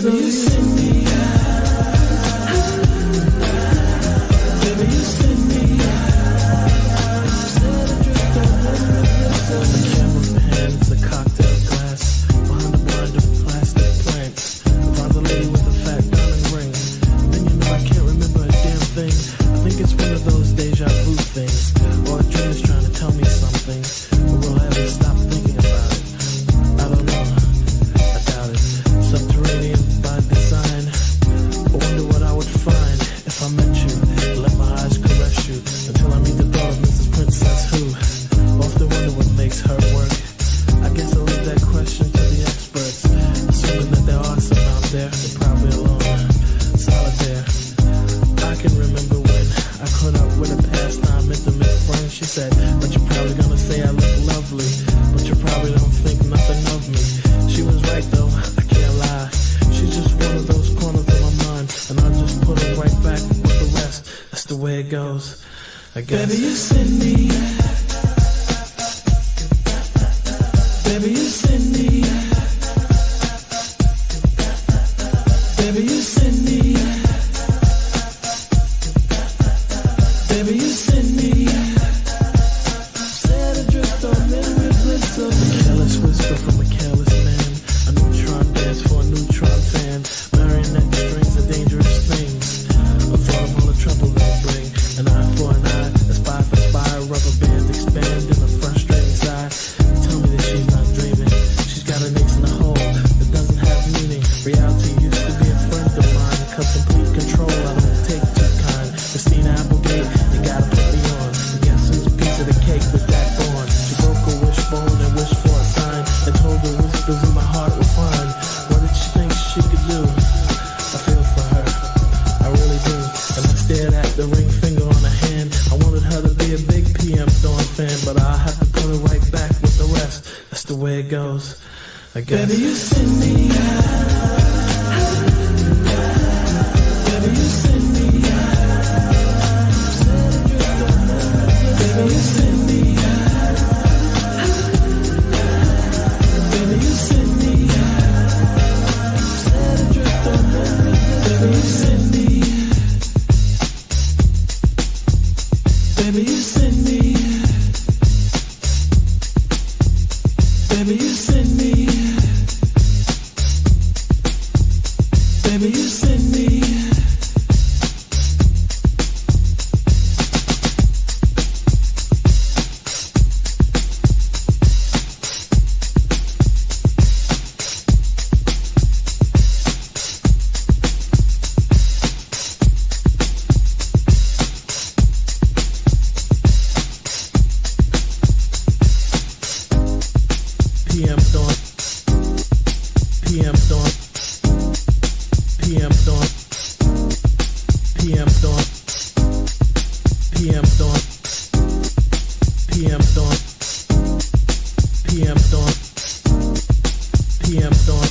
Baby, you send me baby, you send me the camera pan is a cocktail glass behind a blind of plastic plants. Finds a lady with a fat diamond ring. Then you know I can't remember a damn thing. I think it's one of those deja vu things, or a dream is trying to tell me something, but will I ever stop thinking about it? I don't know. I doubt it. Subterranean by design. I wonder what I would find if I met you. Let my eyes caress you until I meet the thought of Mrs. Princess who often wonder what makes her work. I guess I'll leave that question to the experts, assuming that there are some out there. They're probably alone, solitaire. I can remember when I caught up with a pastime intimate friend. She said, but you're probably gonna say I look lovely, but you probably don't think nothing of me. She was right though, I can't lie. She's just one of those corners of my mind, and I'll just put her right back with the rest. That's the way it goes, I guess. Baby, you send me baby, you send me baby, you send me baby, you send me set adrift on memory bliss of a careless whisper from a careless man, a neutron dance for a neutron fan, marionette strings are dangerous things. A thought of all the trouble they bring, an eye for an eye, a spy for spy, rubber bands expand in a frustrating sigh. Tell me that she's not dreaming, she's got an ace in the hole that doesn't have meaning. Reality used to be a friend of mine, cause complete control I don't take too kind. Christina Applegate, you gotta put me on. And guess who's a piece of the cake with that on? She broke a wishbone and wished for a sign, and told the whispers in my heart were fine. What did she think she could do? I feel for her, I really do. And I stared at the ring finger on her hand. I wanted her to be a big PM Dawn fan, but I'll have to put her right back with the rest. That's the way it goes, I guess. Baby, you send me baby, you send me baby, you send me baby, you send me baby, you send me baby, you send me baby, you send me baby, you send me PM Dawn, PM Dawn, PM Dawn, PM Dawn, PM Dawn, PM Dawn, PM Dawn, PM Dawn.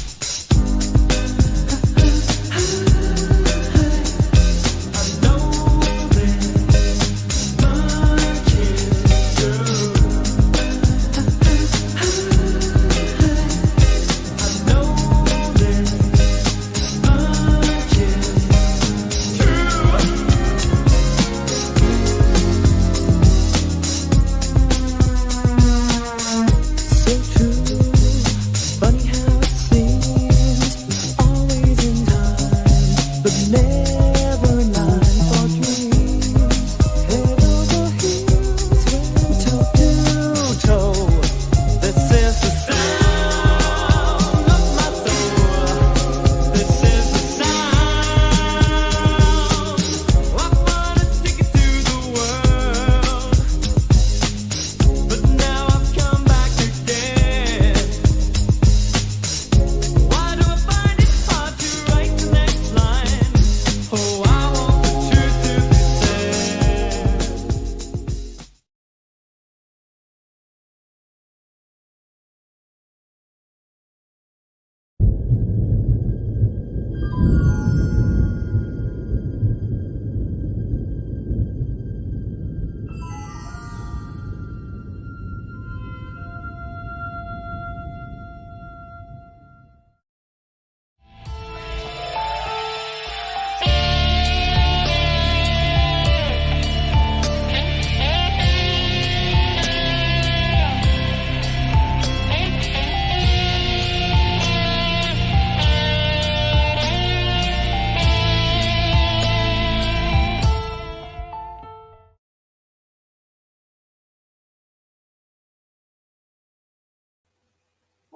Funny how it seems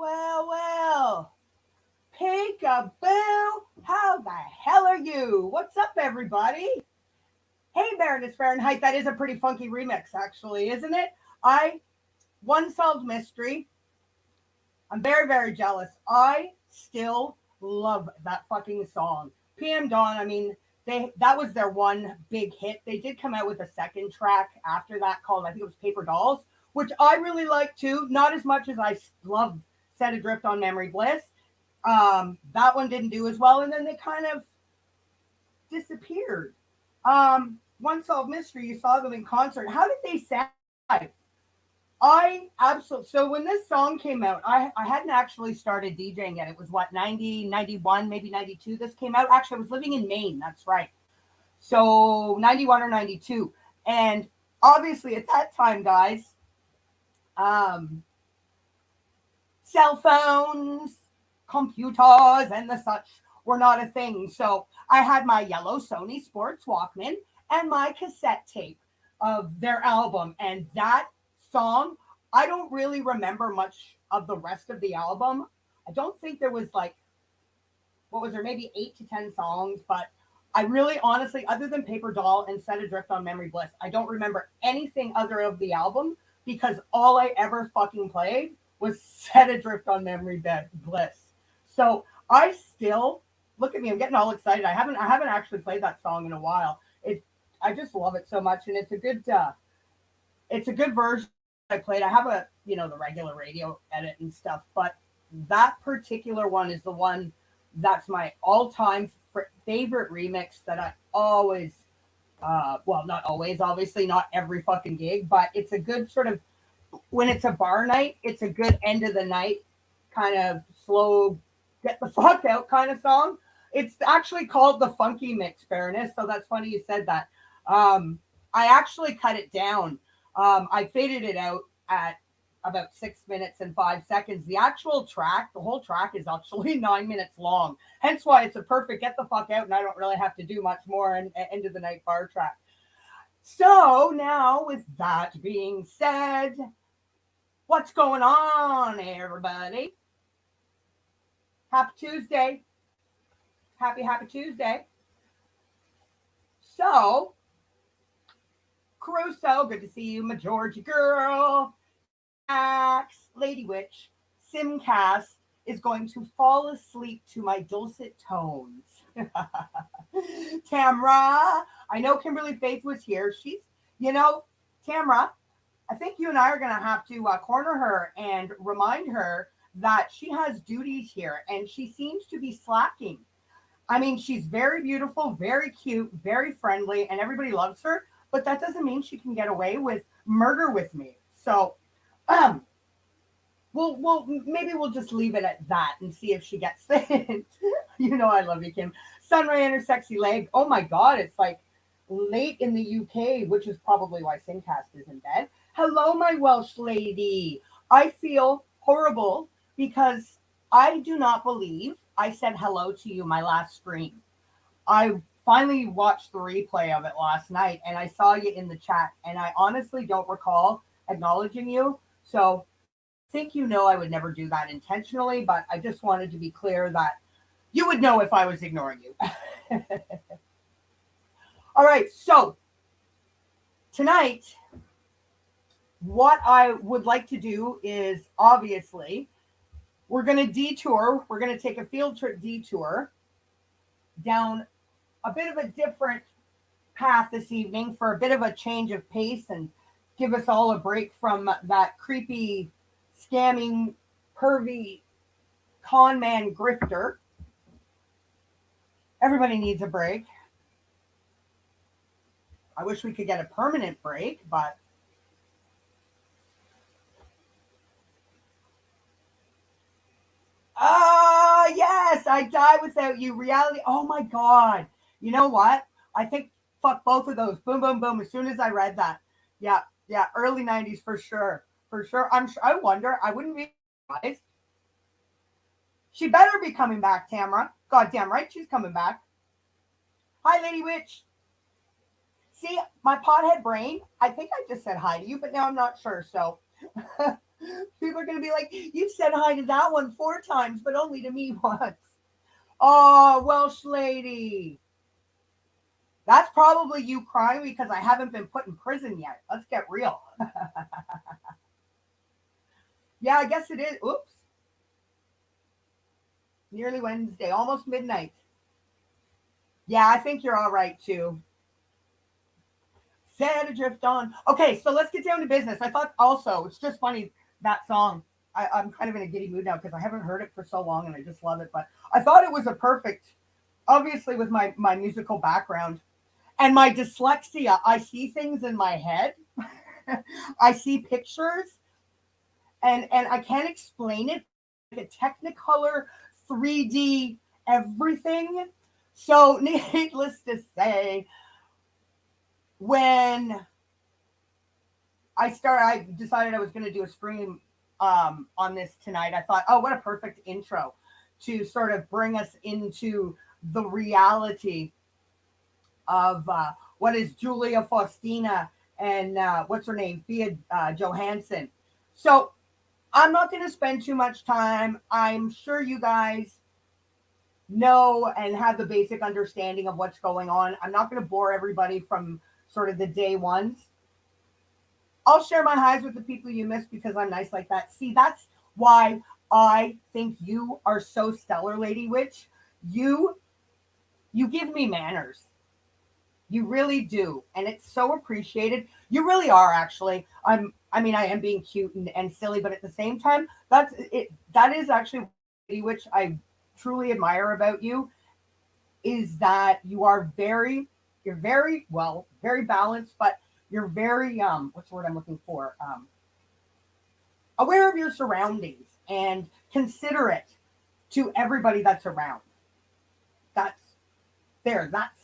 Well. Peekaboo! How the hell are you? What's up, everybody? Hey, Baroness Fahrenheit, that is a pretty funky remix, actually, isn't it? I, One Solved Mystery, I'm very, very jealous. I still love that fucking song. PM Dawn, I mean, that was their one big hit. They did come out with a second track after that called, I think it was Paper Dolls, which I really like too. Not as much as I love Set Adrift on Memory Bliss. That one didn't do as well, and then they kind of disappeared. One Solved Mystery, you saw them in concert. How did they sound? I absolutely, so when this song came out, I hadn't actually started DJing yet. It was what, 90, 91, maybe 92 this came out. Actually, I was living in Maine, that's right. So 91 or 92. And obviously at that time, guys, um, cell phones, computers, and the such were not a thing. So I had my yellow Sony Sports Walkman and my cassette tape of their album. And that song, I don't really remember much of the rest of the album. I don't think there was like, what was there, maybe 8 to 10 songs, but I really honestly, other than Paper Doll and Set Adrift on Memory Bliss, I don't remember anything other of the album because all I ever fucking played was Set Adrift on Memory Bliss. So I still look at me, I'm getting all excited. I haven't actually played that song in a while. I just love it so much, and it's a good version I played. I have the regular radio edit and stuff, but that particular one is the one that's my all-time favorite remix that I always, well, not always, obviously, not every fucking gig, but it's a good sort of, when it's a bar night, it's a good end of the night kind of slow, get the fuck out kind of song. It's actually called the Funky Mix, Baroness, so that's funny you said that. I actually cut it down. I faded it out at about 6 minutes and 5 seconds. The actual track, the whole track is actually 9 minutes long. Hence why it's a perfect get the fuck out, and I don't really have to do much more in end of the night bar track. So now, with that being said, what's going on, everybody? Happy Tuesday. Happy Tuesday. So, Caruso, good to see you, my Georgie girl. Axe, Lady Witch, Simcast is going to fall asleep to my dulcet tones. Tamra, I know Kimberly Faith was here. Tamra, I think you and I are going to have to corner her and remind her that she has duties here and she seems to be slacking. I mean, she's very beautiful, very cute, very friendly, and everybody loves her, but that doesn't mean she can get away with murder with me. So, maybe we'll just leave it at that and see if she gets it. I love you, Kim. Sunray and her sexy leg. Oh my God, it's like late in the UK, which is probably why Simcast is in bed. Hello, my Welsh lady. I feel horrible because I do not believe I said hello to you my last stream. I finally watched the replay of it last night and I saw you in the chat and I honestly don't recall acknowledging you. So I think I would never do that intentionally, but I just wanted to be clear that you would know if I was ignoring you. All right, so tonight, what I would like to do is obviously we're going to detour. We're going to take a field trip detour down a bit of a different path this evening for a bit of a change of pace and give us all a break from that creepy, scamming, pervy, con man grifter. Everybody needs a break. I wish we could get a permanent break, but yes, I die without you. Reality. Oh my God. You know what? I think fuck both of those. Boom, boom, boom. As soon as I read that. Yeah. Early 90s for sure. For sure. I wonder. I wouldn't be surprised. She better be coming back, Tamara. Goddamn right, she's coming back. Hi, Lady Witch. See, my pothead brain, I think I just said hi to you, but now I'm not sure. So People are going to be like, you've said hi to that one 4 times, but only to me once. Oh, Welsh lady. That's probably you crying because I haven't been put in prison yet. Let's get real. Yeah, I guess it is. Oops. Nearly Wednesday, almost midnight. Yeah, I think you're all right too. Set adrift on. Okay, so let's get down to business. I thought also, it's just funny, that song. I'm kind of in a giddy mood now because I haven't heard it for so long and I just love it. But I thought it was a perfect, obviously, with my musical background and my dyslexia, I see things in my head. I see pictures and I can't explain it. Like a Technicolor 3D everything. So, needless to say, when I decided I was going to do a stream on this tonight. I thought, oh, what a perfect intro to sort of bring us into the reality of what is Julia Faustyna and what's her name, Johansson. So I'm not going to spend too much time. I'm sure you guys know and have the basic understanding of what's going on. I'm not going to bore everybody from sort of the day ones. I'll share my highs with the people you miss because I'm nice like that. See, that's why I think you are so stellar, Lady Witch. You give me manners. You really do. And it's so appreciated. You really are, actually. I am being cute and silly, but at the same time, that is actually which I truly admire about you, is that you're very balanced, but you're very what's the word I'm looking for? Aware of your surroundings and considerate to everybody that's around. That's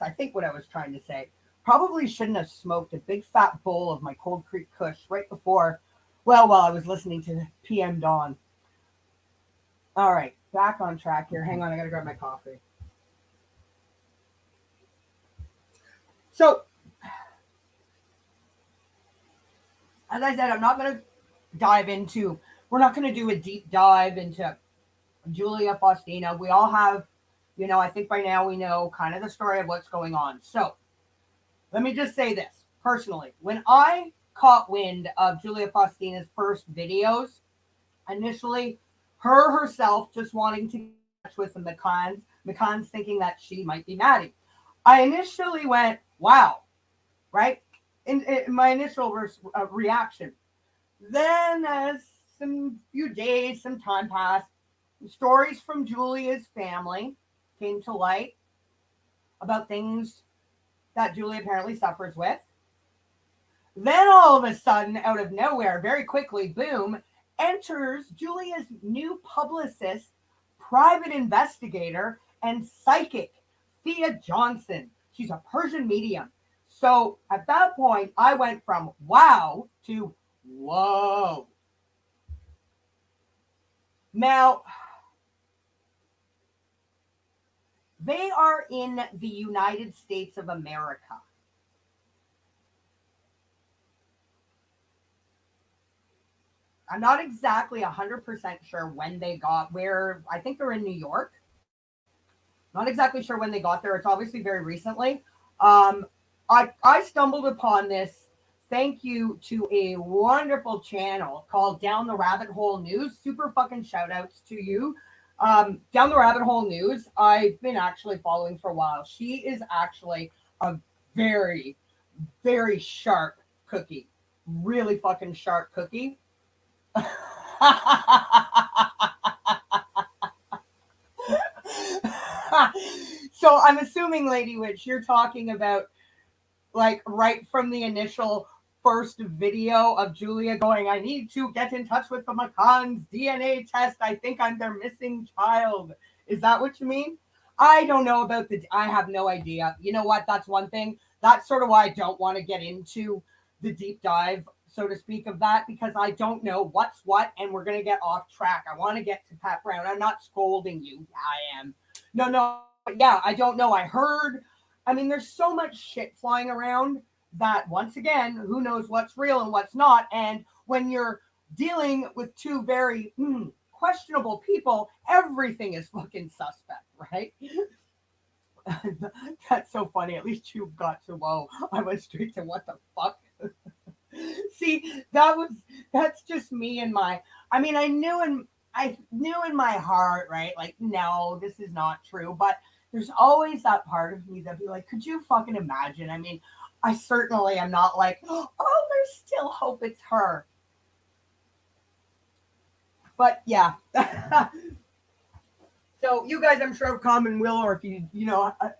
I think what I was trying to say. Probably shouldn't have smoked a big fat bowl of my Cold Creek Kush right before, while I was listening to PM Dawn. All right, back on track here. Hang on, I gotta grab my coffee. So, as I said, we're not going to do a deep dive into Julia Faustyna. We all have, I think by now we know kind of the story of what's going on. So let me just say this personally. When I caught wind of Julia Faustyna's first videos, initially her herself just wanting to get in touch with the McCanns thinking that she might be Maddie. I initially went, wow, right? In my initial reaction. Then, as some time passed, stories from Julia's family came to light about things that Julia apparently suffers with. Then, all of a sudden, out of nowhere, very quickly, boom, enters Julia's new publicist, private investigator, and psychic, Johansson. She's a Persian medium. So at that point, I went from wow to whoa. Now, they are in the United States of America. I'm not exactly 100% sure when they got where. I think they're in New York. Not exactly sure when they got there. It's obviously very recently. I stumbled upon this thank you to a wonderful channel called Down the Rabbit Hole News. Super fucking shout outs to you. Down the Rabbit Hole News, I've been actually following for a while. She is actually a very, very sharp cookie. Really fucking sharp cookie. So I'm assuming, Lady Witch, you're talking about like right from the initial first video of Julia going, I need to get in touch with the McCann's DNA test. I think I'm their missing child. Is that what you mean? I don't know about I have no idea. You know what? That's one thing. That's sort of why I don't want to get into the deep dive, so to speak, of that, because I don't know what's what, and we're going to get off track. I want to get to Pat Brown. I'm not scolding you. I am. No. Yeah, I don't know. There's so much shit flying around that, once again, who knows what's real and what's not. And when you're dealing with two very questionable people, everything is fucking suspect, right? That's so funny. At least you got to whoa. I went straight to what the fuck. See, that's just me and my. I mean, I knew in my heart, right? Like, no, this is not true. But there's always that part of me that'd be like, could you fucking imagine? I mean, I certainly am not like, oh, there's still hope it's her. But yeah. So you guys, I'm sure, have common will, or if I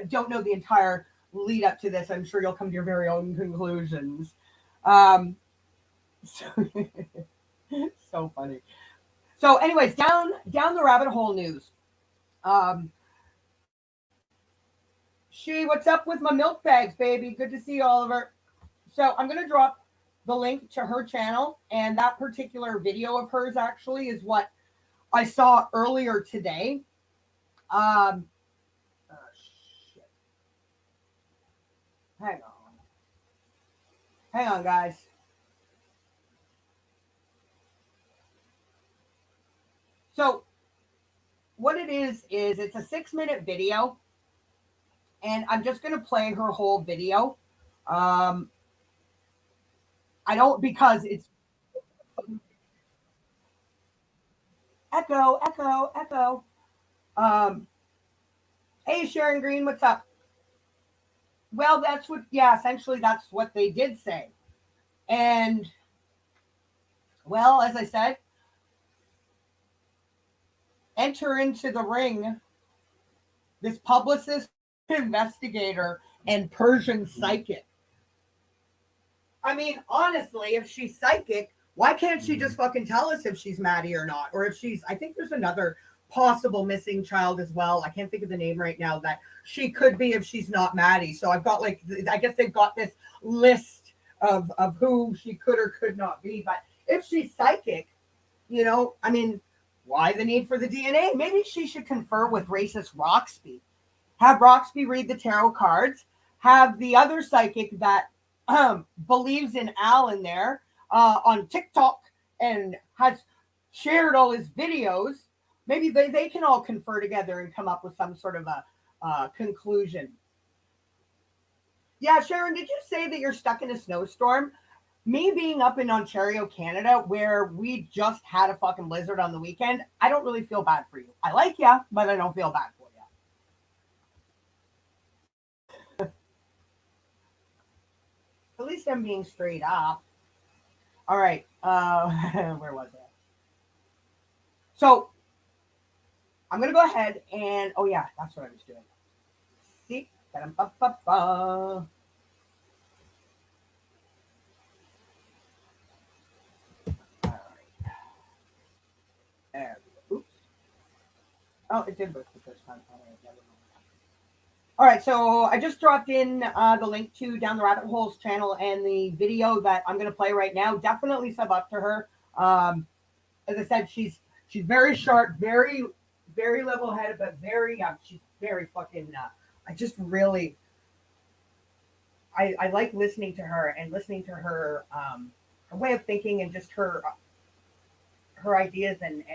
don't know the entire lead up to this, I'm sure you'll come to your very own conclusions. Um, so, so funny. So, anyways, down the rabbit hole news. Um, what's up with my milk bags, baby? Good to see you, Oliver. So I'm gonna drop the link to her channel, and that particular video of hers actually is what I saw earlier today. Oh, shit. Hang on, guys. So what it is it's a 6-minute video, and I'm just going to play her whole video. I don't, because it's echo. Um, hey, Sharon Green, what's up? Well, essentially that's what they did say. And, well, as I said, enter into the ring this publicist, investigator, and Persian psychic. I mean, honestly, if she's psychic, why can't she just fucking tell us if she's Maddie or not? Or if she's, I think there's another possible missing child as well. I can't think of the name right now that she could be if she's not Maddie. So I've got I guess they've got this list of who she could or could not be. But if she's psychic, I mean, why the need for the DNA? Maybe she should confer with racist Roxby. Have Roxby read the tarot cards. Have the other psychic that believes in Al in there on TikTok and has shared all his videos. Maybe they can all confer together and come up with some sort of a conclusion. Yeah, Sharon, did you say that you're stuck in a snowstorm? Me being up in Ontario, Canada, where we just had a fucking blizzard on the weekend, I don't really feel bad for you. I like you, but I don't feel bad for you. At least I'm being straight up. All right. Where was it? So I'm going to go ahead and, oh yeah, that's what I was doing. See? All right. There we go. Oops. Oh, it did work the first time. All right, never mind. All right, so I just dropped in the link to Down the Rabbit Hole's channel and the video that I'm going to play right now. Definitely sub up to her. As I said, she's very sharp, very, very level-headed, but she's very fucking. I just really, I like listening to her and listening to her way of thinking and just her ideas and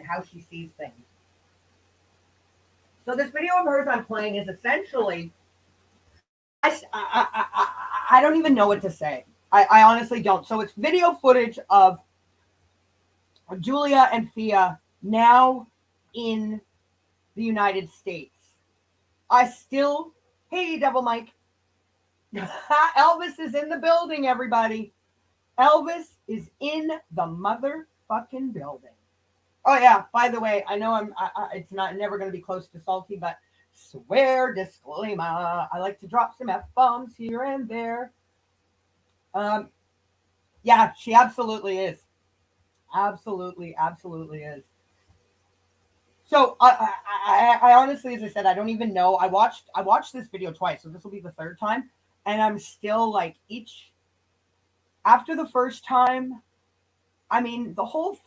how she sees things. So this video of hers I'm playing is essentially, I don't even know what to say. I honestly don't. So it's video footage of Julia and Fia now in the United States. Hey, Devil Mike. Elvis is in the building, everybody. Elvis is in the motherfucking building. Oh yeah, by the way, I know it's never going to be close to salty, but swear disclaimer, I like to drop some F-bombs here and there. Yeah, she absolutely is. Absolutely is. So I honestly, as I said, I don't even know. I watched this video twice, so this will be the third time, and I'm still like after the first time. I mean, the whole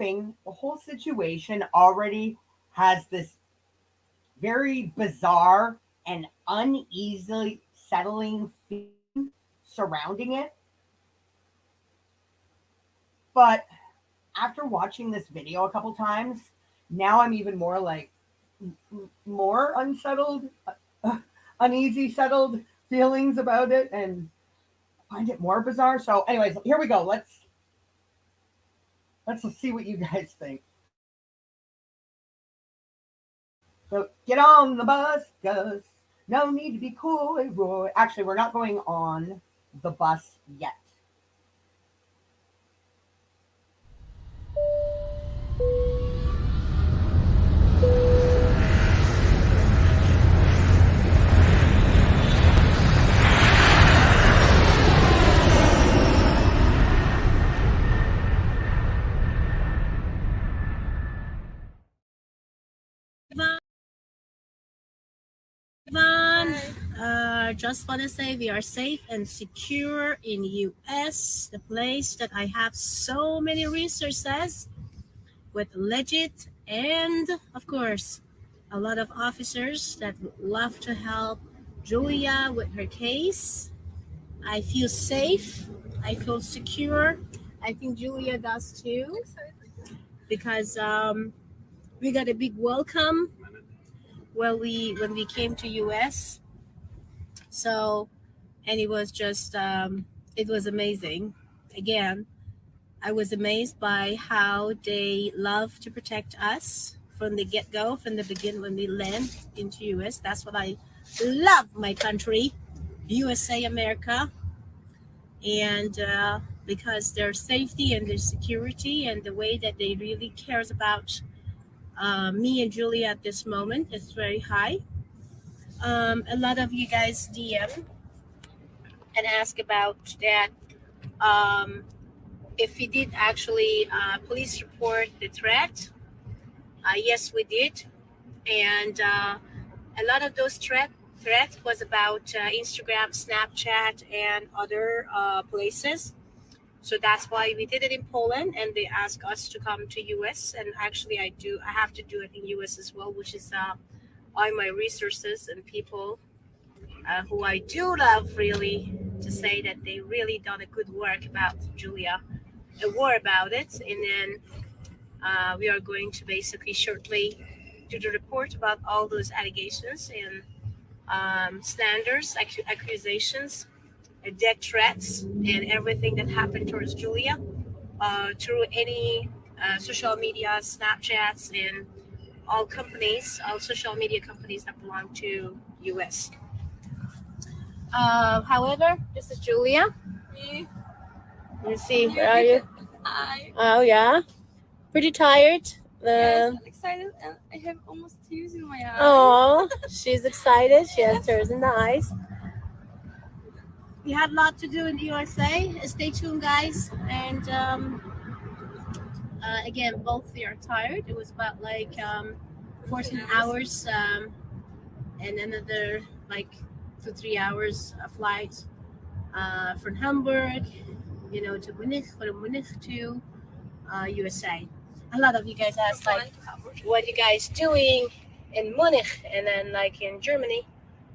situation already has this very bizarre and uneasily settling feeling surrounding it. But after watching this video a couple times, now I'm even more like more unsettled, uneasy, settled feelings about it, and find it more bizarre. So, anyways, here we go. Let's see what you guys think. So get on the bus, Gus. No need to be coy, Roy. Actually, we're not going on the bus yet. Just want to say we are safe and secure in US, the place that I have so many resources with legit and of course a lot of officers that would love to help Julia with her case. I feel safe. I feel secure. I think Julia does too because we got a big welcome when we came to US. So and it was just it was amazing. Again, I was amazed by how they love to protect us from the get-go, from the beginning when we land into US. That's what I love, my country, USA, America, and because their safety and their security and the way that they really cares about me and Julia at this moment is very high. A lot of you guys DM and ask about that. Um, if we did actually police report the threat, yes, we did, and a lot of those threats was about Instagram, Snapchat, and other places. So that's why we did it in Poland, and they asked us to come to US. And actually, I have to do it in US as well, which is all my resources and people who I do love really to say that they really done a good work about Julia, a war about it, and then we are going to basically shortly do the report about all those allegations and slanders, accusations, death threats, and everything that happened towards Julia through any social media, Snapchats, and all companies, all social media companies that belong to US. However, this is Julia. Me. Let me see, where are you? Hi. Oh yeah, pretty tired. Yes, I'm excited and I have almost tears in my eyes. Oh, she's excited. She has tears in the eyes. We had a lot to do in the USA. Stay tuned, guys. And again, both we are tired. It was about like 14 hours and another like 2-3 hours a flight from Hamburg, to Munich, from Munich to USA. A lot of you guys asked like, what you guys doing in Munich and then like in Germany?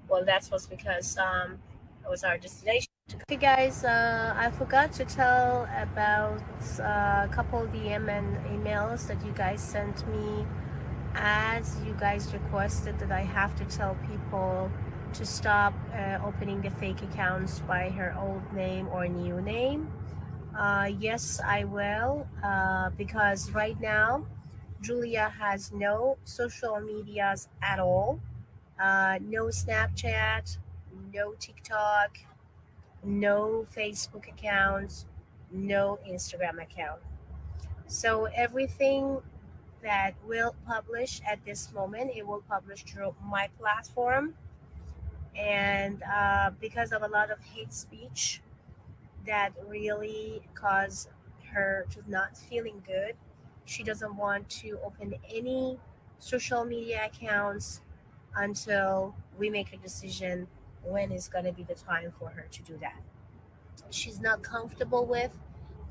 Well, that's was because it was our destination. Okay, guys, I forgot to tell about a couple DM and emails that you guys sent me, as you guys requested that I have to tell people to stop opening the fake accounts by her old name or new name. Yes, I will, because right now Julia has no social medias at all. No Snapchat, no TikTok, no Facebook accounts, no Instagram account. So everything that will publish at this moment, it will publish through my platform. And because of a lot of hate speech that really caused her to not feeling good, she doesn't want to open any social media accounts until we make a decision when is going to be the time for her to do that. She's not comfortable with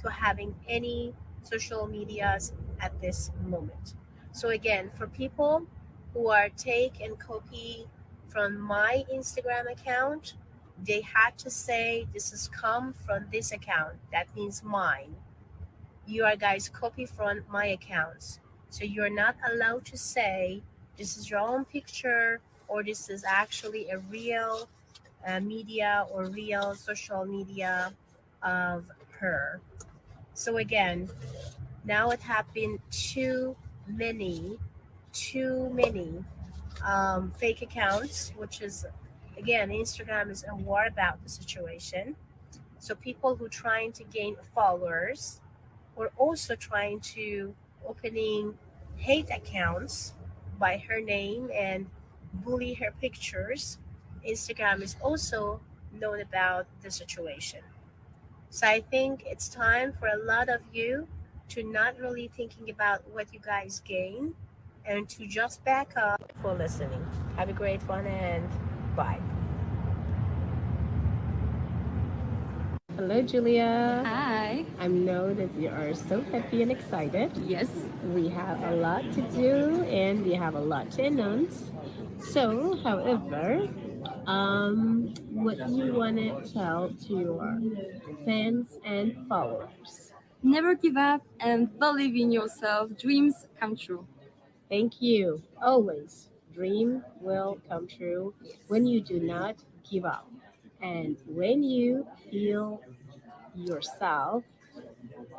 to having any social medias at this moment. So again, for people who are take and copy from my Instagram account, they had to say this has come from this account. That means mine. you are guys copy from my accounts. So you're not allowed to say this is your own picture or this is actually a real media or real social media of her. So again, now it have been many, too many fake accounts, which is again, Instagram is a war about the situation. So people who trying to gain followers or also trying to opening hate accounts by her name and bully her pictures. Instagram is also known about the situation. So I think it's time for a lot of you to not really thinking about what you guys gain and to just back up for listening. Have a great one and bye. Hello, Julia. Hi. I know that you are so happy and excited. Yes. We have a lot to do and we have a lot to announce. So, however, what you want to tell to your fans and followers? Never give up and believe in yourself. Dreams come true. Thank you. Always, dream will come true when you do not give up and when you feel yourself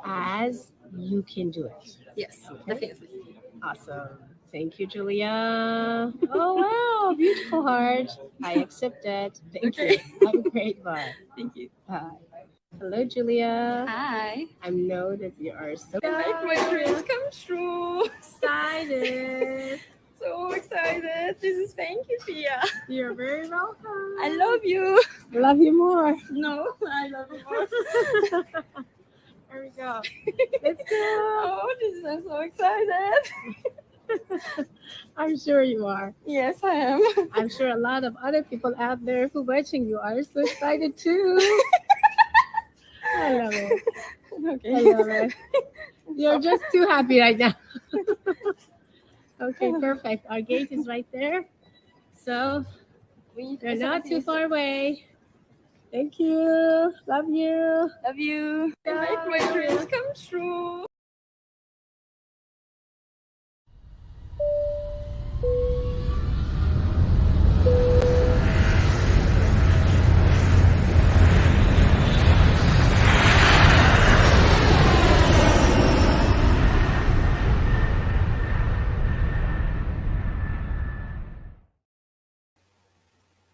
as you can do it. Yes, Okay? definitely. Awesome. Thank you, Julia. Oh, wow. Beautiful heart. I accept that. Thank you. Okay. Have a great one. Thank you. Bye. Hello, Julia. Hi. I know that you are so Make my dreams come true. excited. So excited. This is thank you, Pia. You're very welcome. I love you. love you more. No, I love you more. There we go. Let's go. Oh, I'm so excited. I'm sure you are. Yes, I am. I'm sure a lot of other people out there who watching you are so excited too. I love it. Okay. I love it. You're just too happy right now. Okay, perfect. Our gate is right there. So you're not too far away. Thank you. Love you. Love you. Make my dreams come true.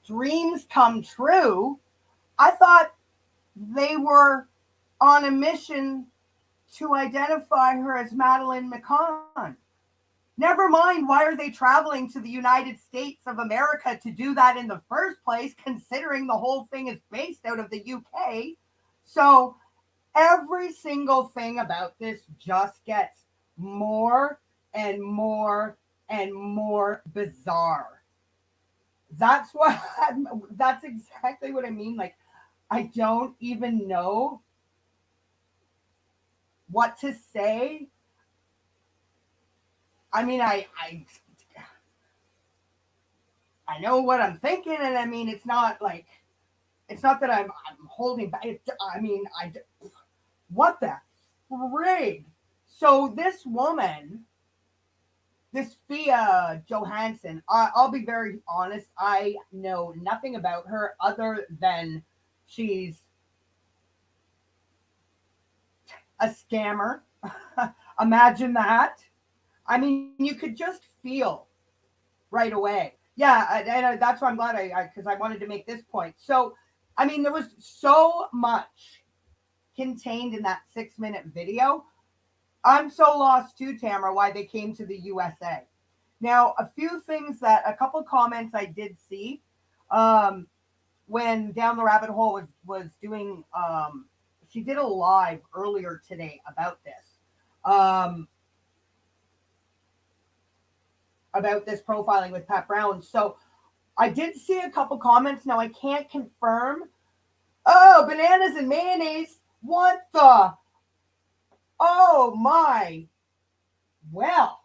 Dreams come true. I thought they were on a mission to identify her as Madeleine McCann. Never mind, why are they traveling to the United States of America to do that in the first place, considering the whole thing is based out of the UK? So every single thing about this just gets more and more and more bizarre. That's what that's exactly what I mean. Like, I don't even know what to say. I mean, I know what I'm thinking, and I mean, it's not that I'm holding back. I mean, what the frig? So this woman, this Fia Johansson, I'll be very honest. I know nothing about her other than she's a scammer. Imagine that. I mean, you could just feel right away. Yeah, and that's why I'm glad because I wanted to make this point. So, I mean, there was so much contained in that 6-minute video. I'm so lost too, Tamara, why they came to the USA. Now, a couple comments I did see when Down the Rabbit Hole was doing, she did a live earlier today about this profiling with Pat Brown. So I did see a couple comments. Now I can't confirm. Oh, bananas and mayonnaise. What the? Oh my. Well,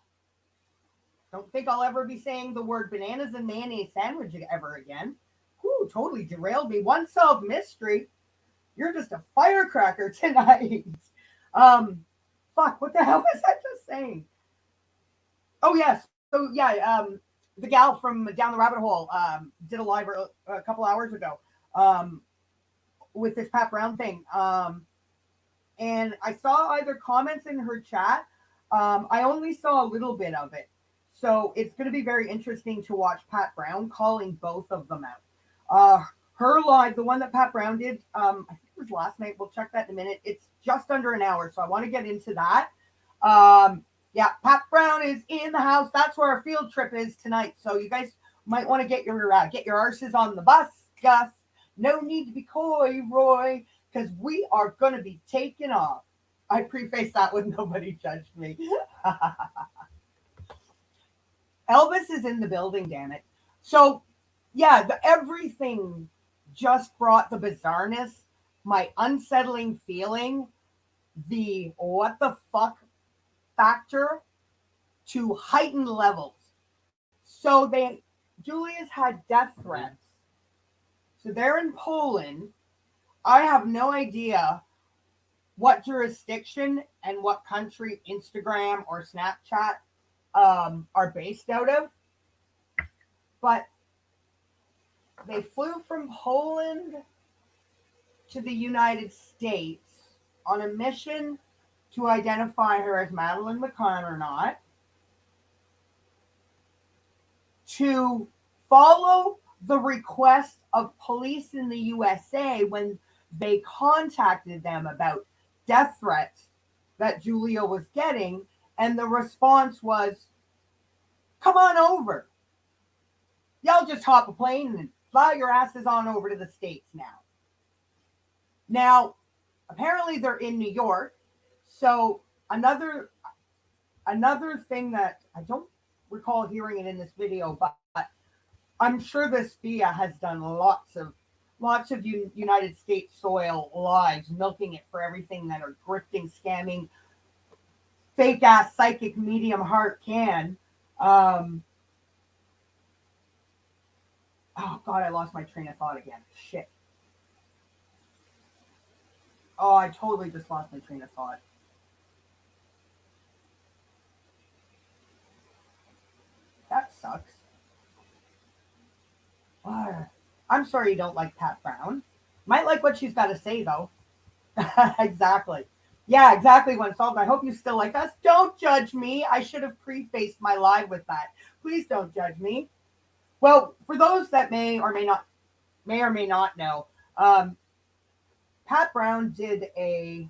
don't think I'll ever be saying the word bananas and mayonnaise sandwich ever again. Whew, totally derailed me. One solved mystery. You're just a firecracker tonight. Fuck, what the hell was I just saying? Oh yes. So yeah, the gal from down the rabbit hole did a live a couple hours ago um, with this Pat Brown thing, and I saw either comments in her chat. I only saw a little bit of it, so it's going to be very interesting to watch Pat Brown calling both of them out. Her live, the one that Pat Brown did, I think it was last night. We'll check that in a minute. It's just under an hour, so I want to get into that. Yeah, Pat Brown is in the house. That's where our field trip is tonight. So you guys might want to get your arses on the bus, Gus. No need to be coy, Roy, because we are going to be taking off. I preface that with nobody judged me. Elvis is in the building, damn it. So, yeah, everything just brought the bizarreness, my unsettling feeling, the what the fuck factor to heightened levels. So Julia's had death threats. So they're in Poland. I have no idea what jurisdiction and what country Instagram or Snapchat are based out of, but they flew from Poland to the United States on a mission to identify her as Madeleine McCann or not, to follow the request of police in the USA when they contacted them about death threats that Julia was getting. And the response was, come on over. Y'all just hop a plane and fly your asses on over to the States now. Now, apparently they're in New York. So another thing that I don't recall hearing it in this video, but I'm sure this Fia has done lots of United States soil lives, milking it for everything that are grifting, scamming, fake ass psychic medium heart can. Oh God, I lost my train of thought again. Shit. Oh, I totally just lost my train of thought. That sucks. I'm sorry you don't like Pat Brown. Might like what she's got to say, though. Exactly. Yeah, exactly. When solved. I hope you still like us. Don't judge me. I should have prefaced my live with that. Please don't judge me. Well, for those that may or may not know, Pat Brown did a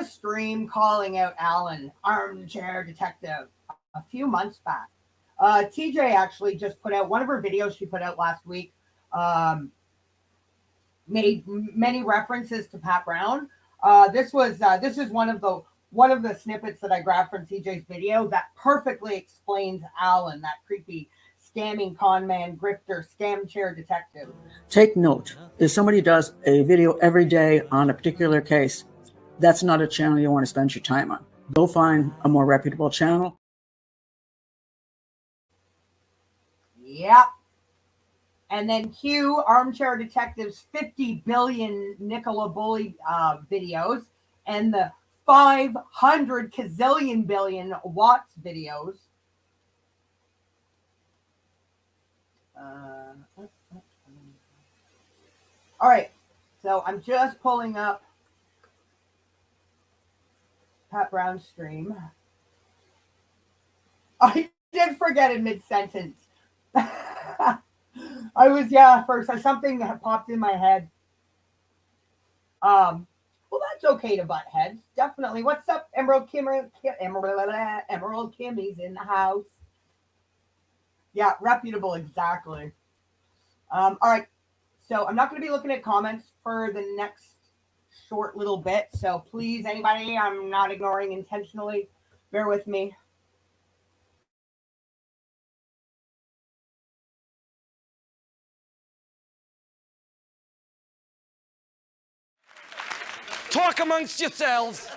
stream calling out Alan, armchair detective, a few months back. TJ actually just put out one of her videos she put out last week, made many references to Pat Brown. This is one of the snippets that I grabbed from TJ's video that perfectly explains Alan, that creepy scamming con man, grifter, scam chair detective. Take note, if somebody does a video every day on a particular case, that's not a channel you want to spend your time on. Go find a more reputable channel. Yep. And then Hugh, Armchair Detective's 50 billion Nicola Bully videos and the 500 gazillion billion Watts videos. All right. So I'm just pulling up Pat Brown's stream. I did forget in mid-sentence. First something that popped in my head. Well, that's okay to butt heads. Definitely. What's up, Emerald Kimmy's in the house. Yeah, reputable, exactly. All right. So I'm not going to be looking at comments for the next short little bit. So please, anybody, I'm not ignoring intentionally. Bear with me. Talk amongst yourselves.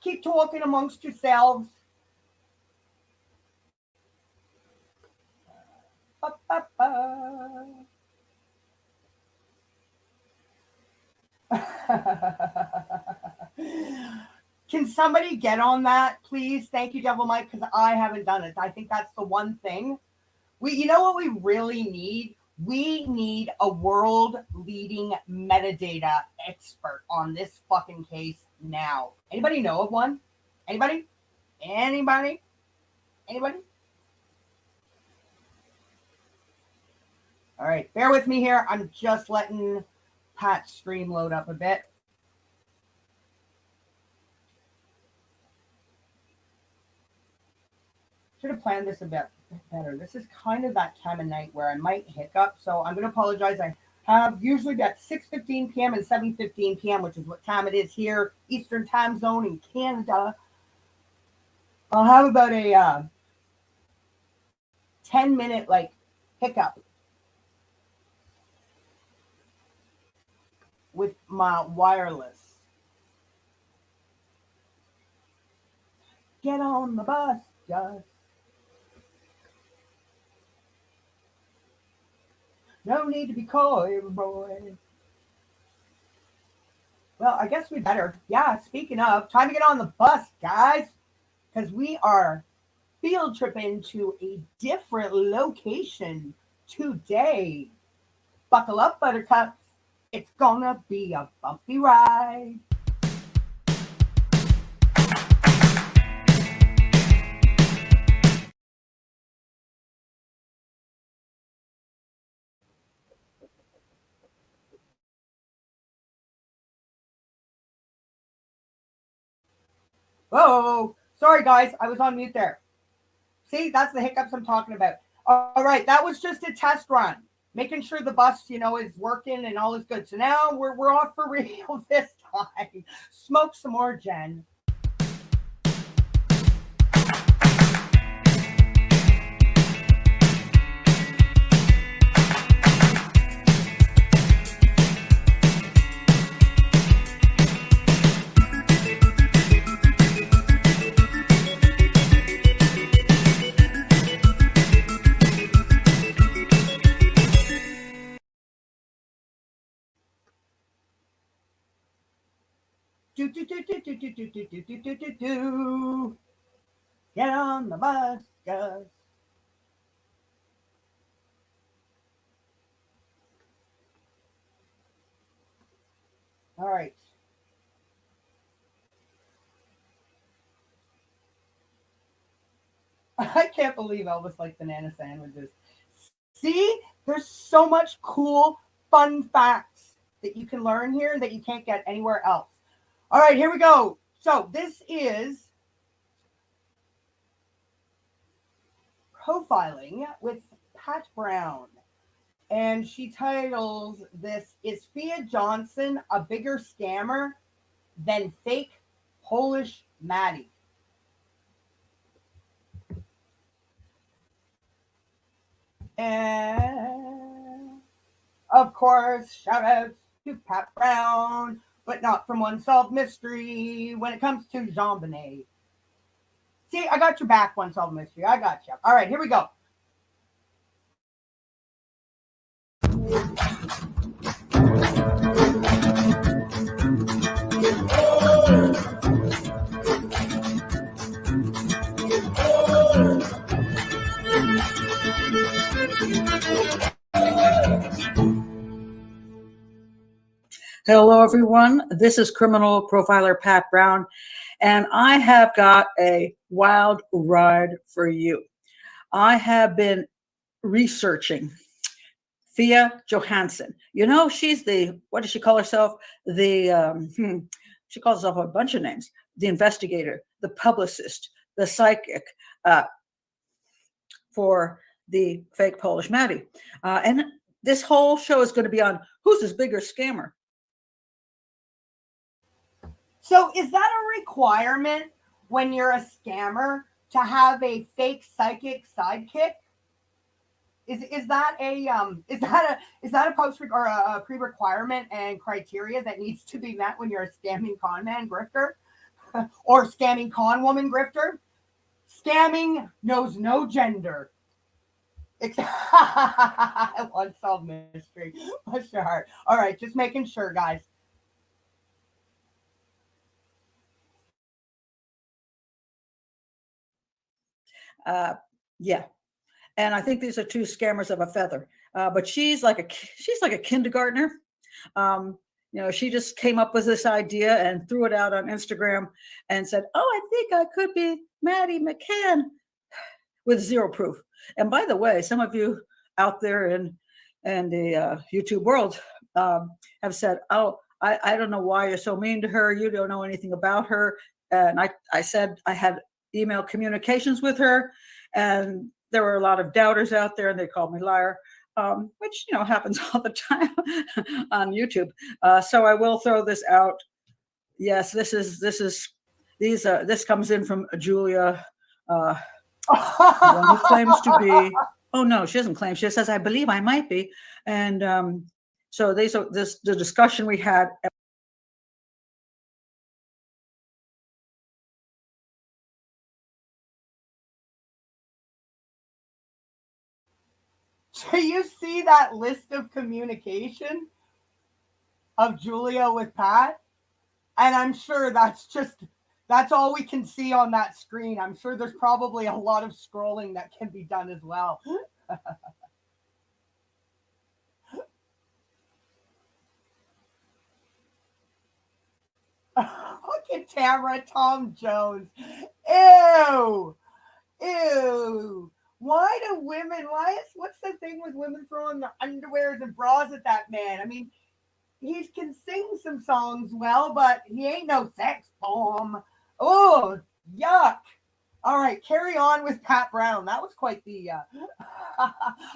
Keep talking amongst yourselves. Ba, ba, ba. Can somebody get on that, please? Thank you, Devil Mike, because I haven't done it. I think that's the one thing. You know what we really need? We need a world-leading metadata expert on this fucking case now. Anybody know of one? Anybody? Anybody? Anybody? All right, bear with me here. I'm just letting Pat's stream load up a bit. Should have planned this a bit better. This is kind of that time of night where I might hiccup, so I'm going to apologize. I have usually got 6:15 p.m. and 7:15 p.m., which is what time it is here, Eastern Time Zone in Canada. I'll have about a 10-minute hiccup with my wireless. Get on the bus, just. No need to be coy, boy. Well, I guess we better. Yeah, speaking of, time to get on the bus, guys, because we are field tripping to a different location today. Buckle up, buttercups. It's gonna be a bumpy ride. Whoa, sorry guys, I was on mute there. See, that's the hiccups I'm talking about. All right, that was just a test run, making sure the bus, is working and all is good. So now we're off for real this time. Smoke some more, Jen. Do. Get on the bus, guys. All right. I can't believe Elvis liked banana sandwiches. See, there's so much cool, fun facts that you can learn here that you can't get anywhere else. All right, here we go. So this is profiling with Pat Brown. And she titles this, "Is Fia Johansson a bigger scammer than fake Polish Maddie?" And of course, shout outs to Pat Brown, but not from Unsolved Mystery when it comes to JonBenet. See, I got your back, Unsolved Mystery. I got you. All right, here we go. Hello, everyone. This is criminal profiler Pat Brown, and I have got a wild ride for you. I have been researching Fia Johansson. She's what does she call herself? She calls herself a bunch of names. The investigator, the publicist, the psychic for the fake Polish Maddie. And this whole show is going to be on who's this bigger scammer. So is that a requirement when you're a scammer to have a fake psychic sidekick? Is that a post or a pre-requirement and criteria that needs to be met when you're a scamming con man grifter? Or scamming con woman grifter. Scamming knows no gender. Unsolved mystery. Bless your heart. All right, just making sure, guys. Yeah, and I think these are two scammers of a feather. But she's like a kindergartner. She just came up with this idea and threw it out on Instagram and said, "Oh, I think I could be Maddie McCann," with zero proof. And by the way, some of you out there in the YouTube world have said, "Oh, I don't know why you're so mean to her. You don't know anything about her." And I said I had email communications with her, and there were a lot of doubters out there, and they called me liar, which happens all the time on YouTube. So I will throw this out. Yes, this comes in from Julia, one who claims to be. Oh no, she doesn't claim. She says, "I believe I might be," and so the discussion we had. Do you see that list of communication of Julia with Pat? And I'm sure that's all we can see on that screen. I'm sure there's probably a lot of scrolling that can be done as well. Look at Tamara Tom Jones. Ew. Ew. What's the thing with women throwing their underwears and bras at that man? I mean, he can sing some songs well, but he ain't no sex bomb. Oh, yuck. All right, carry on with Pat Brown. That was quite the.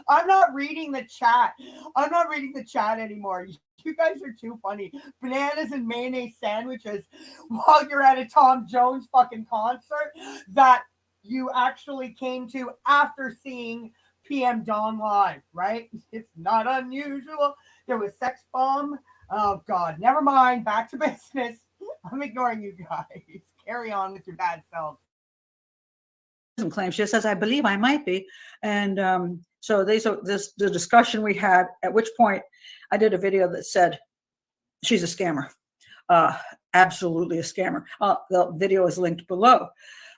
I'm not reading the chat. I'm not reading the chat anymore. You guys are too funny. Bananas and mayonnaise sandwiches while you're at a Tom Jones fucking concert that you actually came to after seeing PM Dawn live, right? It's not unusual. There was sex bomb. Oh, God. Never mind. Back to business. I'm ignoring you guys. Carry on with your bad self. Claim. She says, "I believe I might be," and so the discussion we had. At which point, I did a video that said, "She's a scammer, absolutely a scammer." The video is linked below.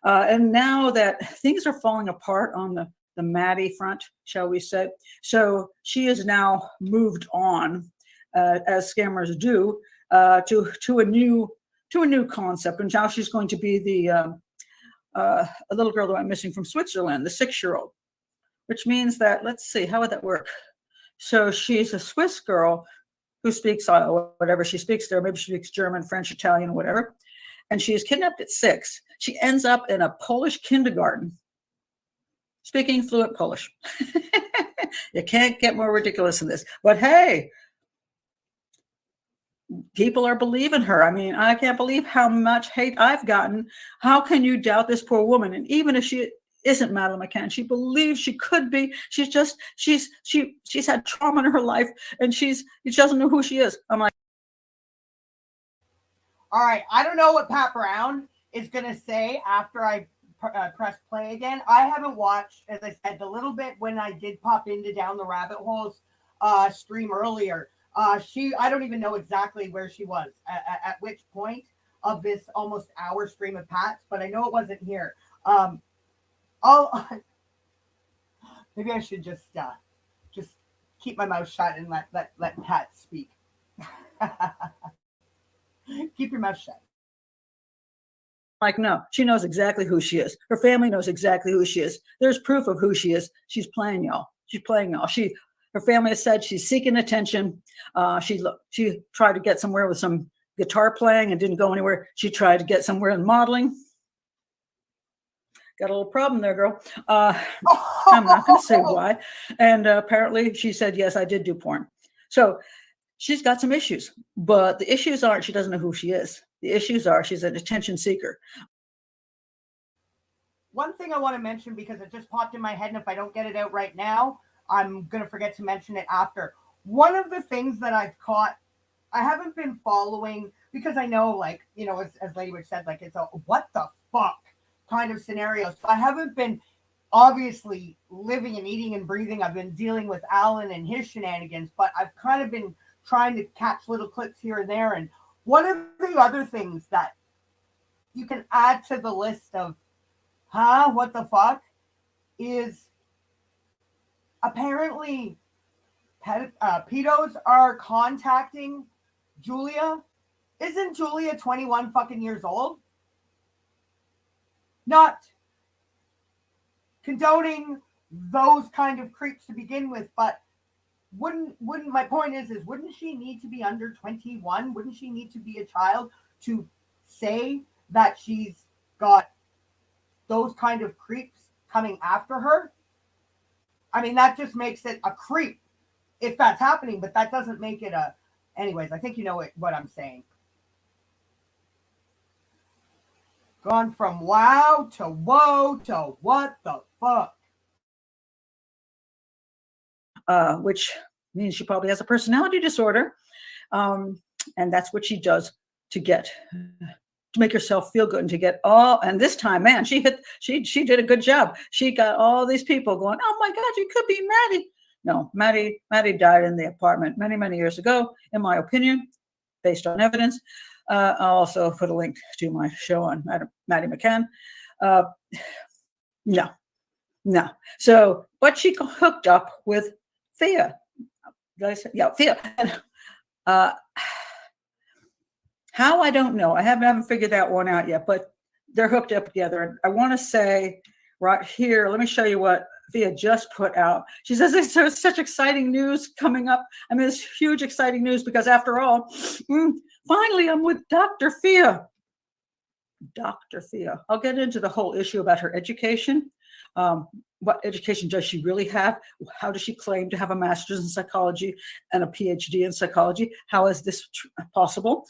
And now that things are falling apart on the Maddie front, shall we say, so she is now moved on, as scammers do, to a new concept, and now she's going to be a little girl that I'm missing from Switzerland, the 6-year-old, which means that, let's see, how would that work? So she's a Swiss girl who speaks whatever she speaks there. Maybe she speaks German, French, Italian, whatever. And she is kidnapped at 6. She ends up in a Polish kindergarten speaking fluent Polish. You can't get more ridiculous than this. But hey, people are believing her. I mean, I can't believe how much hate I've gotten. How can you doubt this poor woman? And even if she isn't Madeleine McCann, she believes she could be. She's had trauma in her life, and she doesn't know who she is. I'm like, all right, I don't know what Pat Brown is going to say after I press play again. I haven't watched, as I said, the little bit when I did pop into Down the Rabbit Holes stream earlier. I don't even know exactly where she was at which point of this almost hour stream of Pat's, but I know it wasn't here. Maybe I should just keep my mouth shut and let Pat speak. Keep your mouth shut. Like, no, she knows exactly who she is. Her family knows exactly who she is. There's proof of who she is. She's playing y'all. Her family has said she's seeking attention. She tried to get somewhere with some guitar playing and didn't go anywhere. She tried to get somewhere in modeling. Got a little problem there, girl. I'm not going to say why. And apparently she said, yes, I did do porn. So she's got some issues. But the issues aren't she doesn't know who she is. The issues are she's an attention seeker. One thing I want to mention, because it just popped in my head, and if I don't get it out right now, I'm going to forget to mention it after. One of the things that I've caught I haven't been following because I know, like, as Lady Witch said, like, it's a what the fuck kind of scenario. So I haven't been obviously living and eating and breathing. I've been dealing with Alan and his shenanigans, but I've kind of been trying to catch little clips here and there. And one of the other things that you can add to the list of, what the fuck, is apparently pedos are contacting Julia. Isn't Julia 21 fucking years old? Not condoning those kind of creeps to begin with, but wouldn't my point is wouldn't she need to be under 21? Wouldn't she need to be a child to say that she's got those kind of creeps coming after her? I mean, that just makes it a creep if that's happening, but that doesn't make it a. Anyways, I think you know what I'm saying. Gone from wow to whoa to what the fuck. Which means she probably has a personality disorder. And that's what she does to make herself feel good and to get all. And this time, man, she did a good job. She got all these people going, oh my God, you could be Maddie. No, Maddie died in the apartment many, many years ago, in my opinion, based on evidence. I'll also put a link to my show on Maddie McCann. No. So, but she hooked up with Thea. Did I say? Yeah, Thea. And, how, I don't know. I haven't figured that one out yet, but they're hooked up together. And I want to say right here, let me show you what Thea just put out. She says there's such exciting news coming up. I mean, it's huge exciting news because after all, finally I'm with Dr. Thea. Dr. Thea. I'll get into the whole issue about her education. What education does she really have? How does she claim to have a master's in psychology and a PhD in psychology? How is this possible?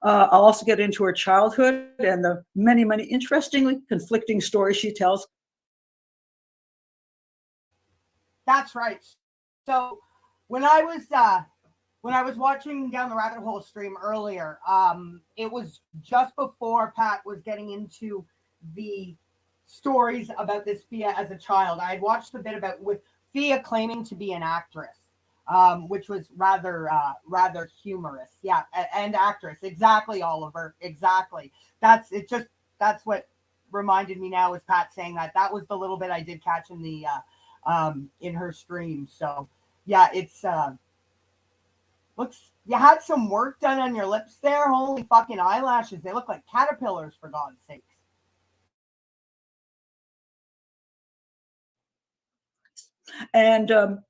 I'll also get into her childhood and the many, many interestingly conflicting stories she tells. That's right. So when I was watching Down the Rabbit Hole stream earlier, it was just before Pat was getting into the stories about this Fia as a child. I had watched a bit about with Fia claiming to be an actress, which was rather humorous. Yeah, and actress. Exactly, Oliver. Exactly. That's what reminded me now was Pat saying that. That was the little bit I did catch in the in her stream. So yeah, it's looks, you had some work done on your lips there. Holy fucking eyelashes. They look like caterpillars, for God's sakes. And I'm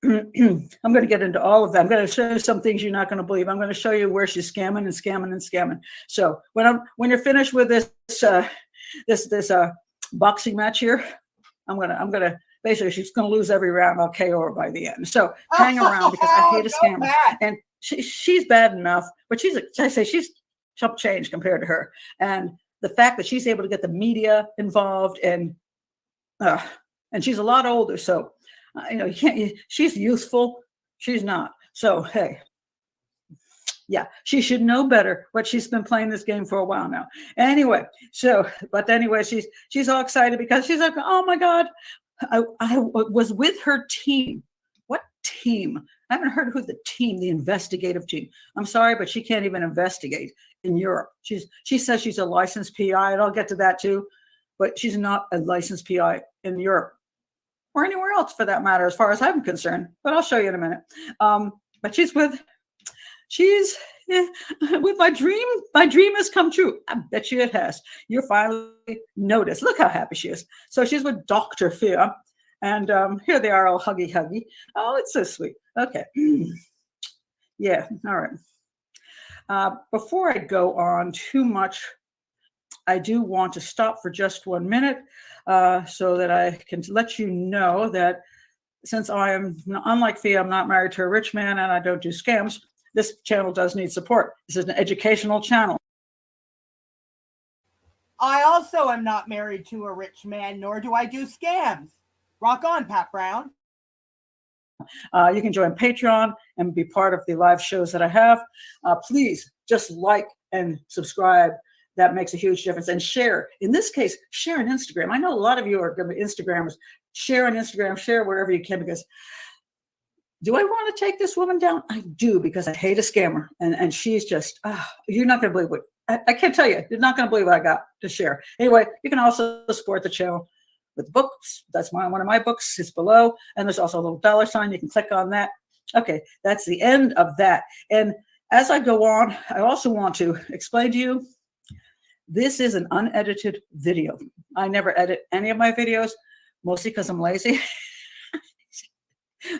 going to get into all of that. I'm going to show you some things you're not going to believe. I'm going to show you where she's scamming. So when you're finished with this boxing match here, I'm gonna basically, she's going to lose every round. I'll KO her by the end. So hang around because I hate a scammer. And she's bad enough, but she's chump change compared to her. And the fact that she's able to get the media involved and she's a lot older. So, she's youthful. She's not. So, hey, yeah, she should know better, but she's been playing this game for a while now. Anyway, she's all excited because she's like, oh my God, I was with her team. What team? I haven't heard who the investigative team. I'm sorry, but she can't even investigate in Europe. She says she's a licensed PI, and I'll get to that too, but she's not a licensed PI in Europe or anywhere else for that matter, as far as I'm concerned. But I'll show you in a minute. But she's with my dream. My dream has come true. I bet you it has. You finally noticed. Look how happy she is. So she's with Dr. Fia. And here they are all huggy. Oh, it's so sweet. Okay. Yeah. All right. Before I go on too much, I do want to stop for just 1 minute so that I can let you know that since I am, unlike Fia, I'm not married to a rich man and I don't do scams, this channel does need support. This is an educational channel. I also am not married to a rich man, nor do I do scams. Rock on, Pat Brown. You can join Patreon and be part of the live shows that I have. Please just like and subscribe. That makes a huge difference. And share. In this case, share on Instagram. I know a lot of you are going to be Instagrammers. Share on Instagram, share wherever you can, because do I want to take this woman down? I do, because I hate a scammer. And she's just, you're not going to believe what, I can't tell you. You're not going to believe what I got to share. Anyway, you can also support the channel with books. That's one of my books. It's below. And there's also a little dollar sign. You can click on that. Okay, that's the end of that. And as I go on, I also want to explain to you, this is an unedited video. I never edit any of my videos, mostly because I'm lazy.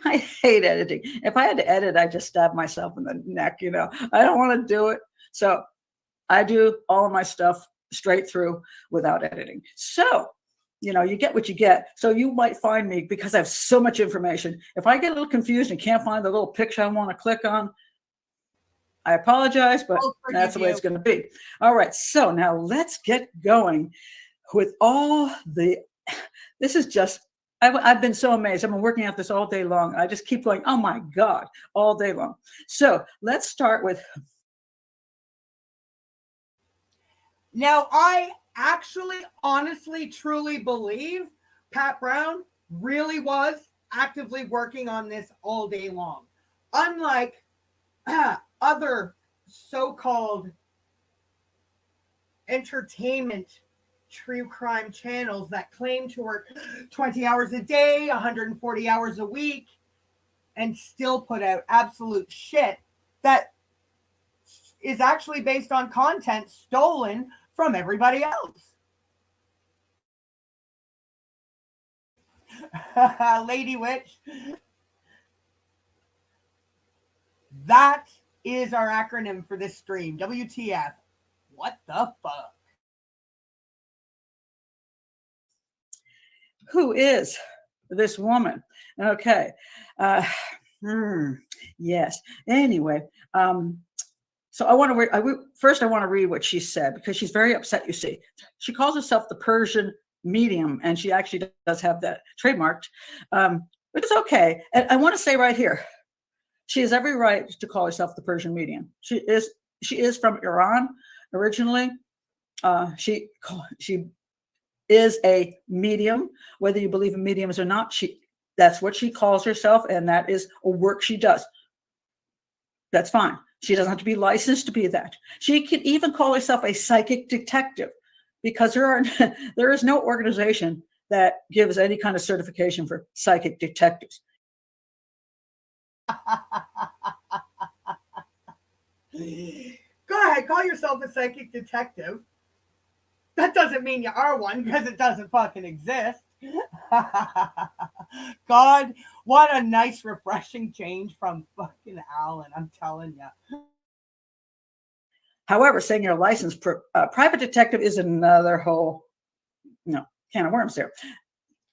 I hate editing. If I had to edit, I'd just stab myself in the neck, I don't want to do it. So I do all of my stuff straight through without editing. So, you get what you get. So you might find me, because I have so much information, if I get a little confused and can't find the little picture I want to click on, I apologize, but that's the way it's going to be. All right. So now let's get going with all this is just, I've been so amazed. I've been working at this all day long. I just keep going, oh my God, all day long. So let's start with. Now, I actually, honestly, truly believe Pat Brown really was actively working on this all day long. Unlike other so-called entertainment true crime channels that claim to work 20 hours a day, 140 hours a week, and still put out absolute shit that is actually based on content stolen from everybody else. Lady Witch. That is our acronym for this stream. WTF. What the fuck? Who is this woman? Okay. Yes. Anyway, so I want to first I want to read what she said, because she's very upset. You see, she calls herself the Persian medium, and she actually does have that trademarked, which is okay. And I want to say right here, she has every right to call herself the Persian medium. She is from Iran originally. She is a medium, whether you believe in mediums or not. That's what she calls herself, and that is a work she does. That's fine. She doesn't have to be licensed to be that. She can even call herself a psychic detective, because there is no organization that gives any kind of certification for psychic detectives. Go ahead, call yourself a psychic detective. That doesn't mean you are one, because it doesn't fucking exist. God, what a nice, refreshing change from fucking Alan, I'm telling you. However, saying you're a licensed private detective is another whole can of worms there.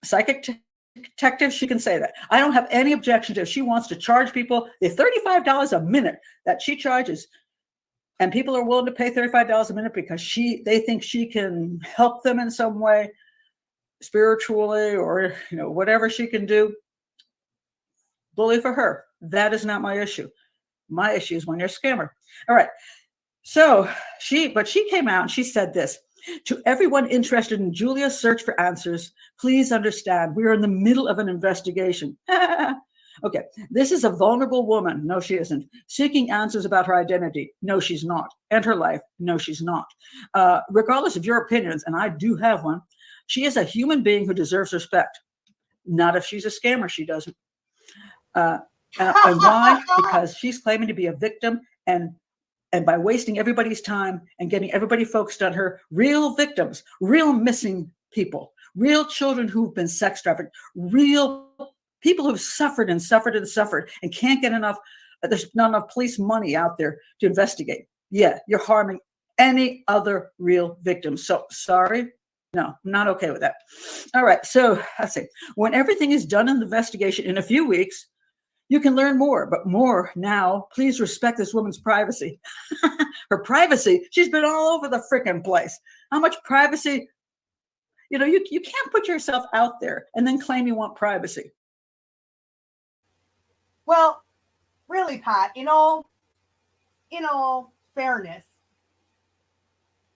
Psychic detective, she can say that. I don't have any objection to if she wants to charge people the $35 a minute that she charges, and people are willing to pay $35 a minute because they think she can help them in some way, spiritually or whatever she can do. Bully for her. That is not my issue. My issue is when you're a scammer. All right. So she came out and she said this: to everyone interested in Julia's search for answers, please understand we are in the middle of an investigation. Okay, this is a vulnerable woman. No, she isn't. Seeking answers about her identity. No, she's not. And her life. No, she's not. Regardless of your opinions, and I do have one, she is a human being who deserves respect. Not if she's a scammer, she doesn't. And why? Because she's claiming to be a victim, and by wasting everybody's time and getting everybody focused on her, real victims, real missing people, real children who've been sex trafficked, real people who've suffered and suffered and suffered and can't get enough, there's not enough police money out there to investigate. Yeah, you're harming any other real victim. So sorry. No, I'm not okay with that. All right, so let's see. When everything is done in the investigation in a few weeks, you can learn more, but more now. Please respect this woman's privacy. Her privacy, she's been all over the freaking place. How much privacy? You can't put yourself out there and then claim you want privacy. Well, really, Pat, in all fairness,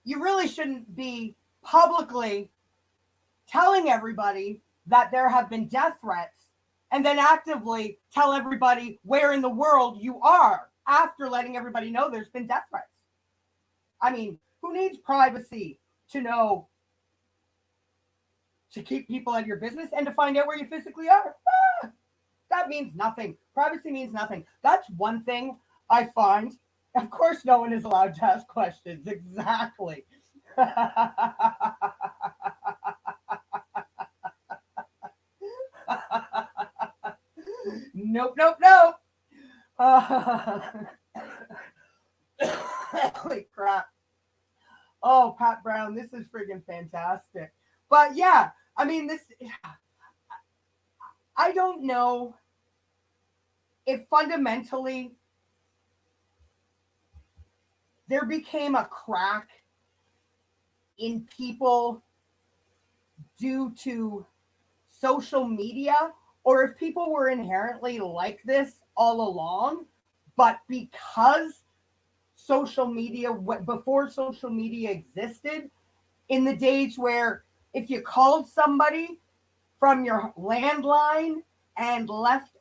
you really shouldn't be publicly telling everybody that there have been death threats and then actively tell everybody where in the world you are after letting everybody know there's been death threats. I mean, who needs privacy to know, to keep people out of your business and to find out where you physically are? That means nothing. Privacy means nothing. That's one thing I find. Of course, no one is allowed to ask questions. Exactly. Nope. Holy crap. Oh, Pat Brown, this is friggin' fantastic. But yeah, I mean, I don't know if fundamentally there became a crack in people due to social media, or if people were inherently like this all along, but because social media, before social media existed, in the days where if you called somebody from your landline and left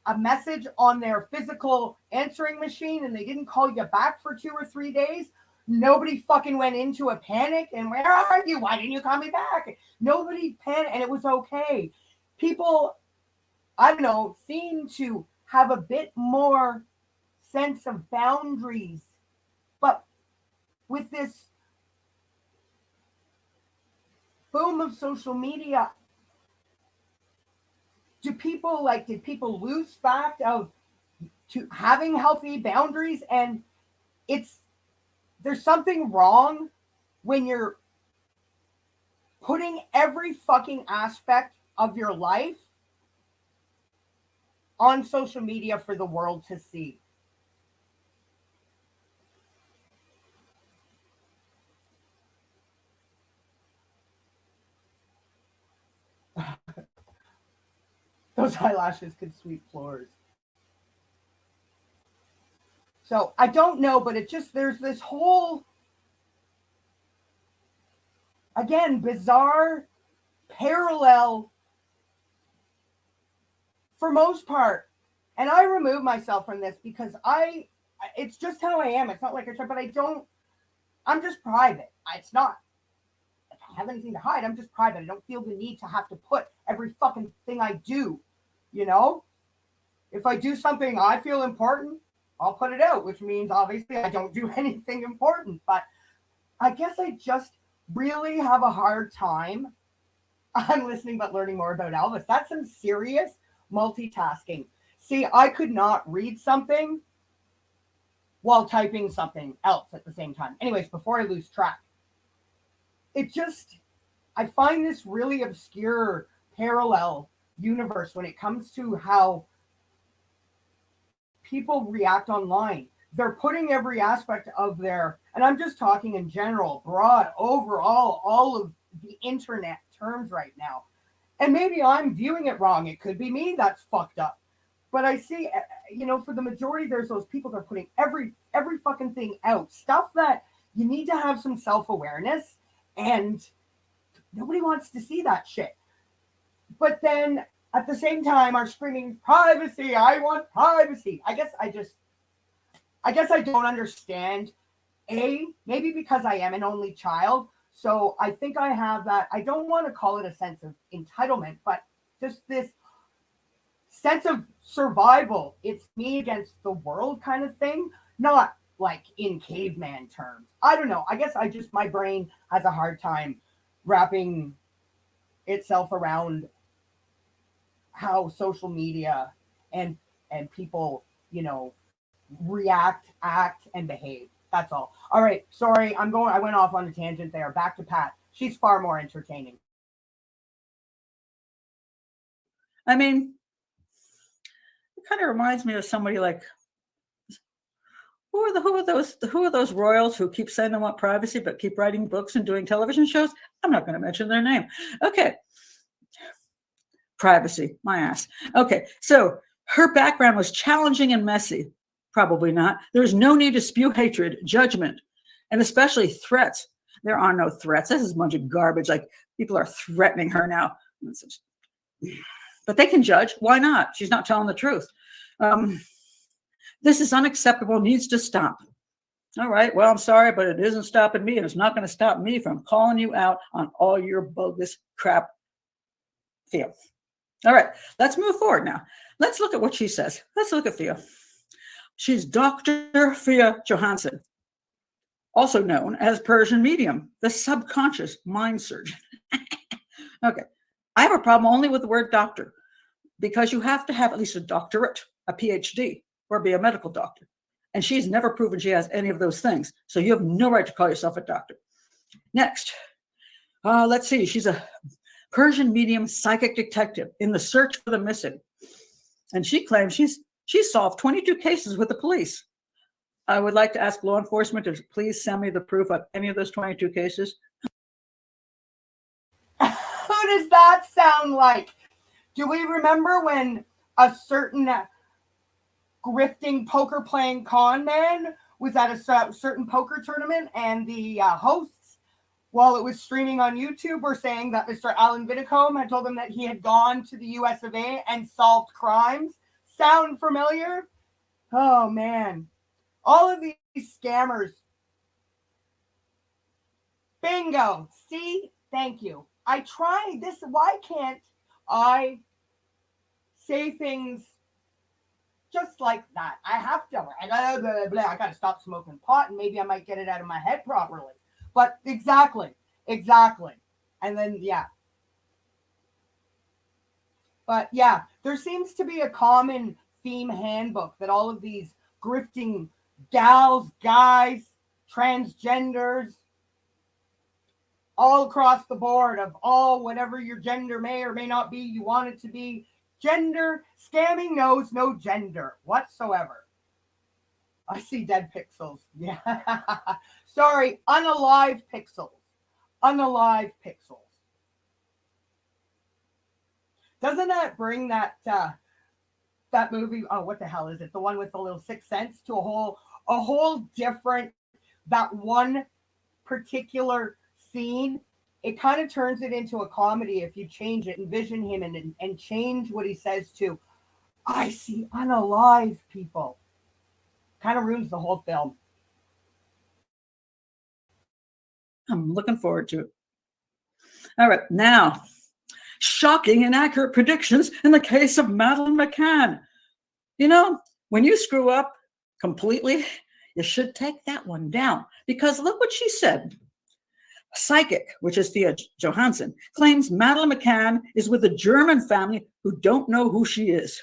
a message on their physical answering machine and they didn't call you back for 2 or 3 days, nobody fucking went into a panic and where are you? Why didn't you call me back? Nobody panicked and it was okay. People, I don't know, seem to have a bit more sense of boundaries. But with this boom of social media, did people lose fact of to having healthy boundaries? And there's something wrong when you're putting every fucking aspect of your life on social media for the world to see. Those eyelashes could sweep floors. So I don't know, but there's this whole, again, bizarre parallel for most part. And I remove myself from this because it's just how I am. It's not like I try, but I'm just private. It's not, I don't have anything to hide. I'm just private. I don't feel the need to have to put every fucking thing I do, you know? If I do something I feel important, I'll put it out, which means obviously I don't do anything important. But I guess I just really have a hard time. I'm listening but learning more about Elvis. That's some serious multitasking. See, I could not read something while typing something else at the same time. Anyways, before I lose track, I find this really obscure parallel universe when it comes to how people react online. They're putting every aspect of and I'm just talking in general, broad, overall, all of the internet terms right now. And maybe I'm viewing it wrong. It could be me that's fucked up. But I see, for the majority, there's those people that are putting every fucking thing out. Stuff that you need to have some self-awareness, and nobody wants to see that shit. But then at the same time are screaming, privacy, I want privacy. I guess I don't understand. Maybe because I am an only child. So I think I have that. I don't want to call it a sense of entitlement, but just this sense of survival. It's me against the world kind of thing. Not like in caveman terms. I don't know. I guess my brain has a hard time wrapping itself around how social media and people, react, act, and behave. That's all. All right. Sorry, I went off on a tangent there. Back to Pat. She's far more entertaining. I mean, it kind of reminds me of somebody like, who are those royals who keep saying they want privacy but keep writing books and doing television shows? I'm not going to mention their name. Okay. Privacy, my ass. Okay, so Her background was challenging and messy. Probably not. There's no need to spew hatred, judgment, and especially threats. There are no threats. This is a bunch of garbage. Like, people are threatening her now. But they can judge. Why not? She's not telling the truth. This is unacceptable, needs to stop. All right, well, I'm sorry, but it isn't stopping me, and it's not going to stop me from calling you out on all your bogus crap. Theo. All right, let's move forward now. Let's look at what she says. Let's look at Theo. She's Dr. Thea Johansson, also known as Persian medium, the subconscious mind surgeon. Okay, I have a problem only with the word doctor, because you have to have at least a doctorate, a PhD, or be a medical doctor. And she's never proven she has any of those things. So you have no right to call yourself a doctor. Next, let's see. She's a Persian medium psychic detective in the search for the missing. And she claims she solved 22 cases with the police. I would like to ask law enforcement to please send me the proof of any of those 22 cases. Who does that sound like? Do we remember when a certain grifting poker playing con man was at a certain poker tournament, and the hosts, while it was streaming on YouTube, were saying that Mr. Alan Vinicombe had told them that he had gone to the US of A and solved crimes? Sound familiar? Oh man. All of these scammers. Bingo. See? Thank you. I tried this. Why can't I say things just like that? I have to. I got to stop smoking pot, and maybe I might get it out of my head properly. But exactly. And then, yeah. But yeah, there seems to be a common theme handbook that all of these grifting gals, guys, transgenders, all across the board of all whatever your gender may or may not be, you want it to be. Gender scamming knows no gender whatsoever. I see dead pixels. Yeah. Sorry, unalive pixels. Unalive pixels. Doesn't that bring that that movie? Oh, what the hell is it? The one with the little Sixth Sense to a whole different, that one particular scene. It kind of turns it into a comedy if you change it, envision him and change what he says to, I see unalive people. Kind of ruins the whole film. I'm looking forward to it. All right, now, shocking inaccurate predictions in the case of Madeleine McCann. You know, when you screw up completely, you should take that one down, because look what she said. Psychic, which is Thea Johansson, claims Madeleine McCann is with a German family who don't know who she is.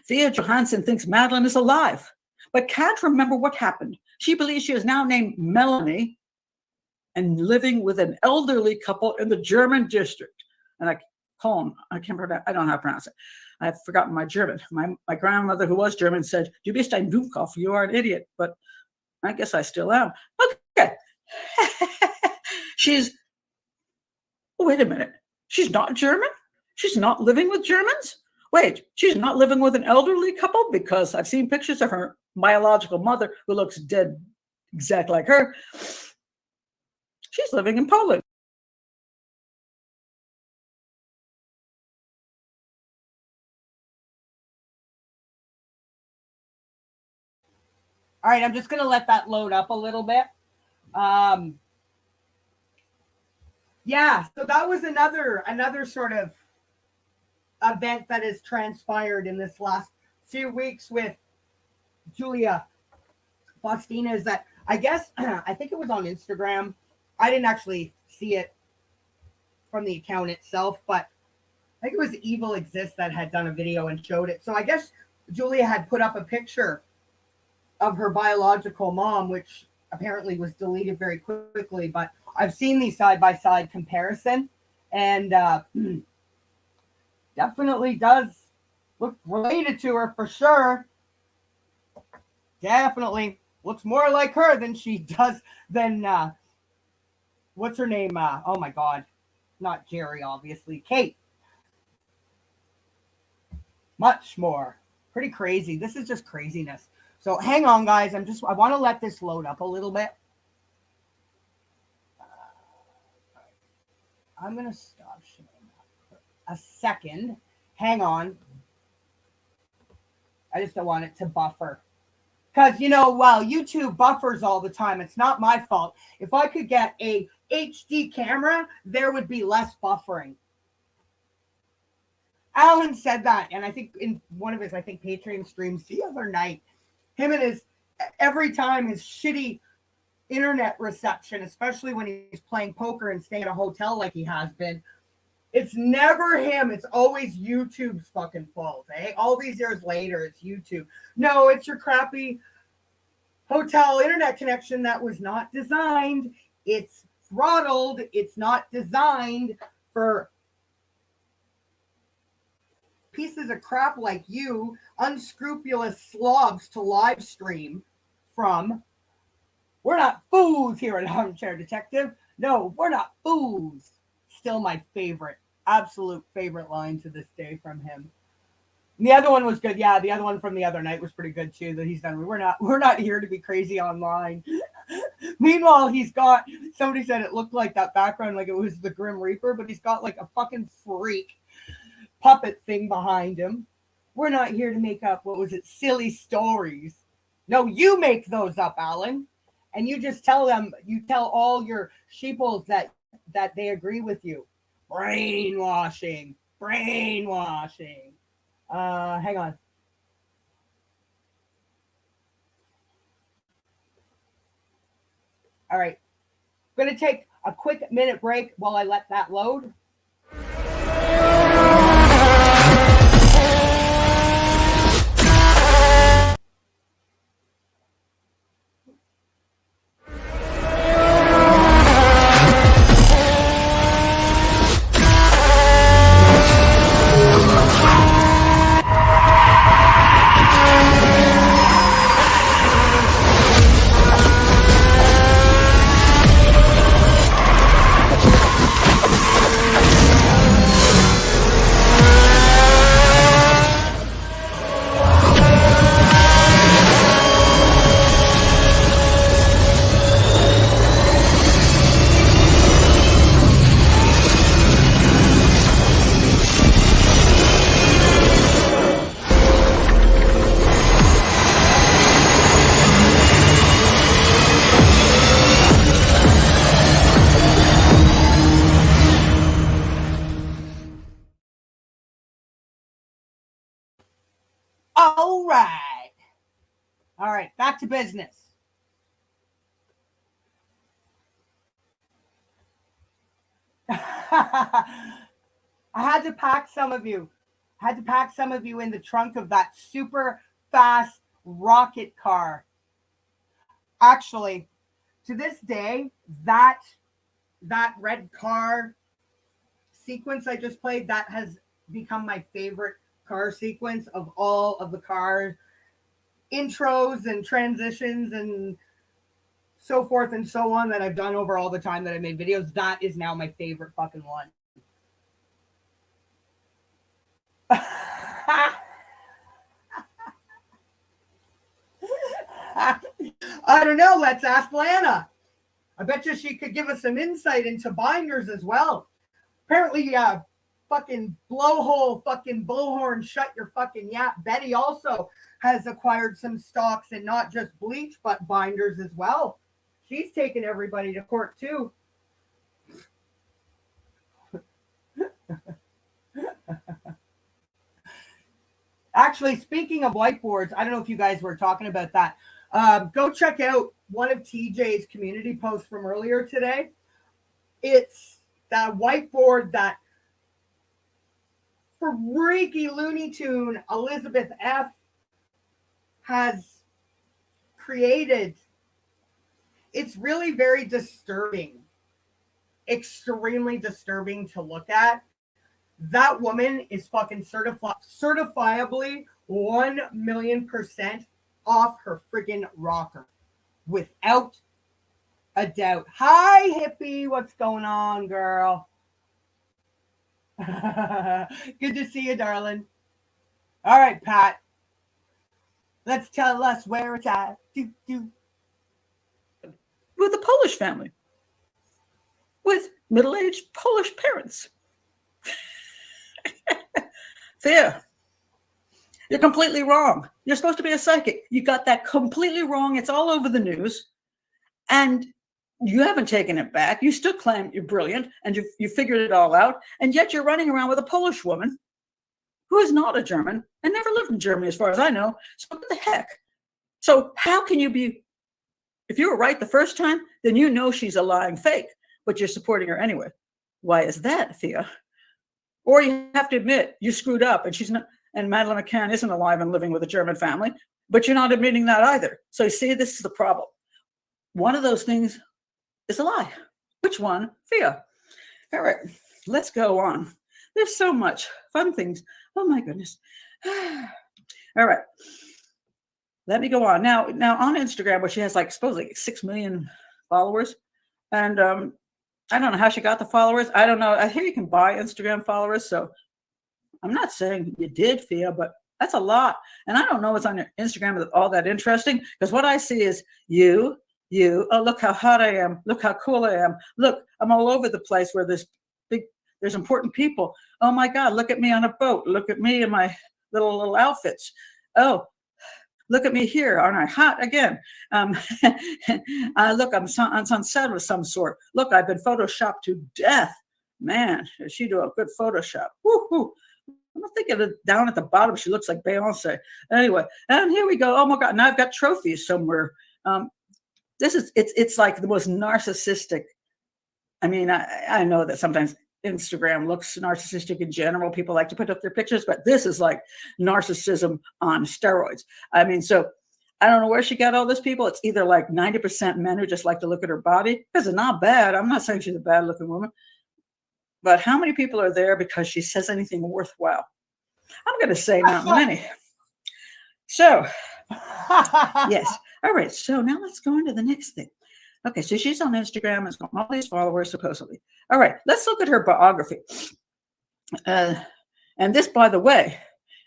Thea Johansson thinks Madeleine is alive, but can't remember what happened. She believes she is now named Melanie and living with an elderly couple in the German district. And I can't remember, I don't know how to pronounce it. I've forgotten my German. My grandmother, who was German, said, "Du bist ein Dummkopf," you are an idiot. But I guess I still am. Okay. Wait a minute. She's not German? She's not living with Germans? Wait, she's not living with an elderly couple? Because I've seen pictures of her biological mother, who looks dead exactly like her. She's living in Poland. All right, I'm just going to let that load up a little bit. Yeah, so that was another sort of event that has transpired in this last few weeks with Julia Faustyna, is that I guess, I think it was on Instagram. I didn't actually see it from the account itself, but I think it was Evil Exists that had done a video and showed it. So I guess Julia had put up a picture of her biological mom, which apparently was deleted very quickly, but I've seen the side-by-side comparison, and definitely does look related to her for sure. Definitely looks more like her than she does than what's her name? Oh my God, not Jerry, obviously. Kate. Much more Pretty crazy. This is just craziness. So hang on, guys. I want to let this load up a little bit. I'm going to stop sharing that for a second. Hang on. I just don't want it to buffer. Because, YouTube buffers all the time. It's not my fault. If I could get a HD camera, there would be less buffering. Alan said that, and I think in one of his, Patreon streams the other night, him and every time his shitty internet reception, especially when he's playing poker and staying at a hotel like he has been, it's never him. It's always YouTube's fucking fault, eh? All these years later, it's YouTube. No, it's your crappy hotel internet connection that was not designed. It's throttled. It's not designed for pieces of crap like you, unscrupulous slobs, to live stream from. We're not fools here at Armchair Detective. No, we're not fools. Still my favorite, absolute favorite line to this day from him. And the other one was good. Yeah, the other one from the other night was pretty good too, that he's done. We're not here to be crazy online. Meanwhile, he's got, somebody said it looked like that background, like it was the Grim Reaper, but he's got like a fucking freak puppet thing behind him. We're not here to make up, silly stories. No, you make those up, Alan. And you just tell them, you tell all your sheeples that they agree with you. Brainwashing. Hang on. All right. I'm going to take a quick minute break while I let that load. All right, back to business. I had to pack some of you. In the trunk of that super fast rocket car. Actually, to this day, that red car sequence I just played, that has become my favorite car sequence of all of the car intros and transitions and so forth and so on that I've done over all the time that I made videos. That is now my favorite fucking one. I don't know. Let's ask Lana. I bet you she could give us some insight into binders as well. Apparently, fucking blowhole, fucking bullhorn, shut your fucking yap. Betty also has acquired some stocks and not just bleach, but binders as well. She's taken everybody to court too. Actually, speaking of whiteboards, I don't know if you guys were talking about that. Go check out one of TJ's community posts from earlier today. It's that whiteboard that freaky Looney Tune Elizabeth F. has created. It's really very disturbing. Extremely disturbing to look at. That woman is fucking certifiably 1,000,000% off her friggin' rocker. Without a doubt. Hi, hippie. What's going on, girl? Good to see you, darling. All right, Pat. Let's tell us where it's at. Do, do. With a Polish family, with middle-aged Polish parents. Thea, you're completely wrong. You're supposed to be a psychic. You got that completely wrong. It's all over the news. And you haven't taken it back. You still claim you're brilliant and you figured it all out. And yet you're running around with a Polish woman who is not a German and never lived in Germany, as far as I know. So what the heck? So how can you be, if you were right the first time, then you know she's a lying fake, but you're supporting her anyway. Why is that, Thea? Or you have to admit you screwed up and she's not, and Madeleine McCann isn't alive and living with a German family, but you're not admitting that either. So you see, this is the problem. One of those things is a lie. Which one? Thea. All right, let's go on. There's so much fun things. Oh my goodness. All right. Let me go on. Now on Instagram, where she has like supposedly 6 million followers. And I don't know how she got the followers. I don't know. I hear you can buy Instagram followers. So I'm not saying you did, Thea, but that's a lot. And I don't know what's on your Instagram that's all that interesting, because what I see is you, oh, look how hot I am. Look how cool I am. Look, I'm all over the place where there's important people. Oh my God, look at me on a boat. Look at me in my little outfits. Oh, look at me here. Aren't I hot again? Look, I'm on set of some sort. Look, I've been photoshopped to death. Man, she do a good Photoshop. Woo-hoo. I'm thinking down at the bottom, she looks like Beyonce. Anyway, and here we go. Oh my God, now I've got trophies somewhere. It's like the most narcissistic. I mean, I know that sometimes Instagram looks narcissistic in general. People like to put up their pictures, but this is like narcissism on steroids. I mean, so I don't know where she got all these people. It's either like 90% men who just like to look at her body, because it's not bad. I'm not saying she's a bad looking woman, but how many people are there because she says anything worthwhile? I'm going to say not many. So, yes. All right. So now let's go into the next thing. Okay, so she's on Instagram, has got all these followers, supposedly. All right, let's look at her biography. And this, by the way,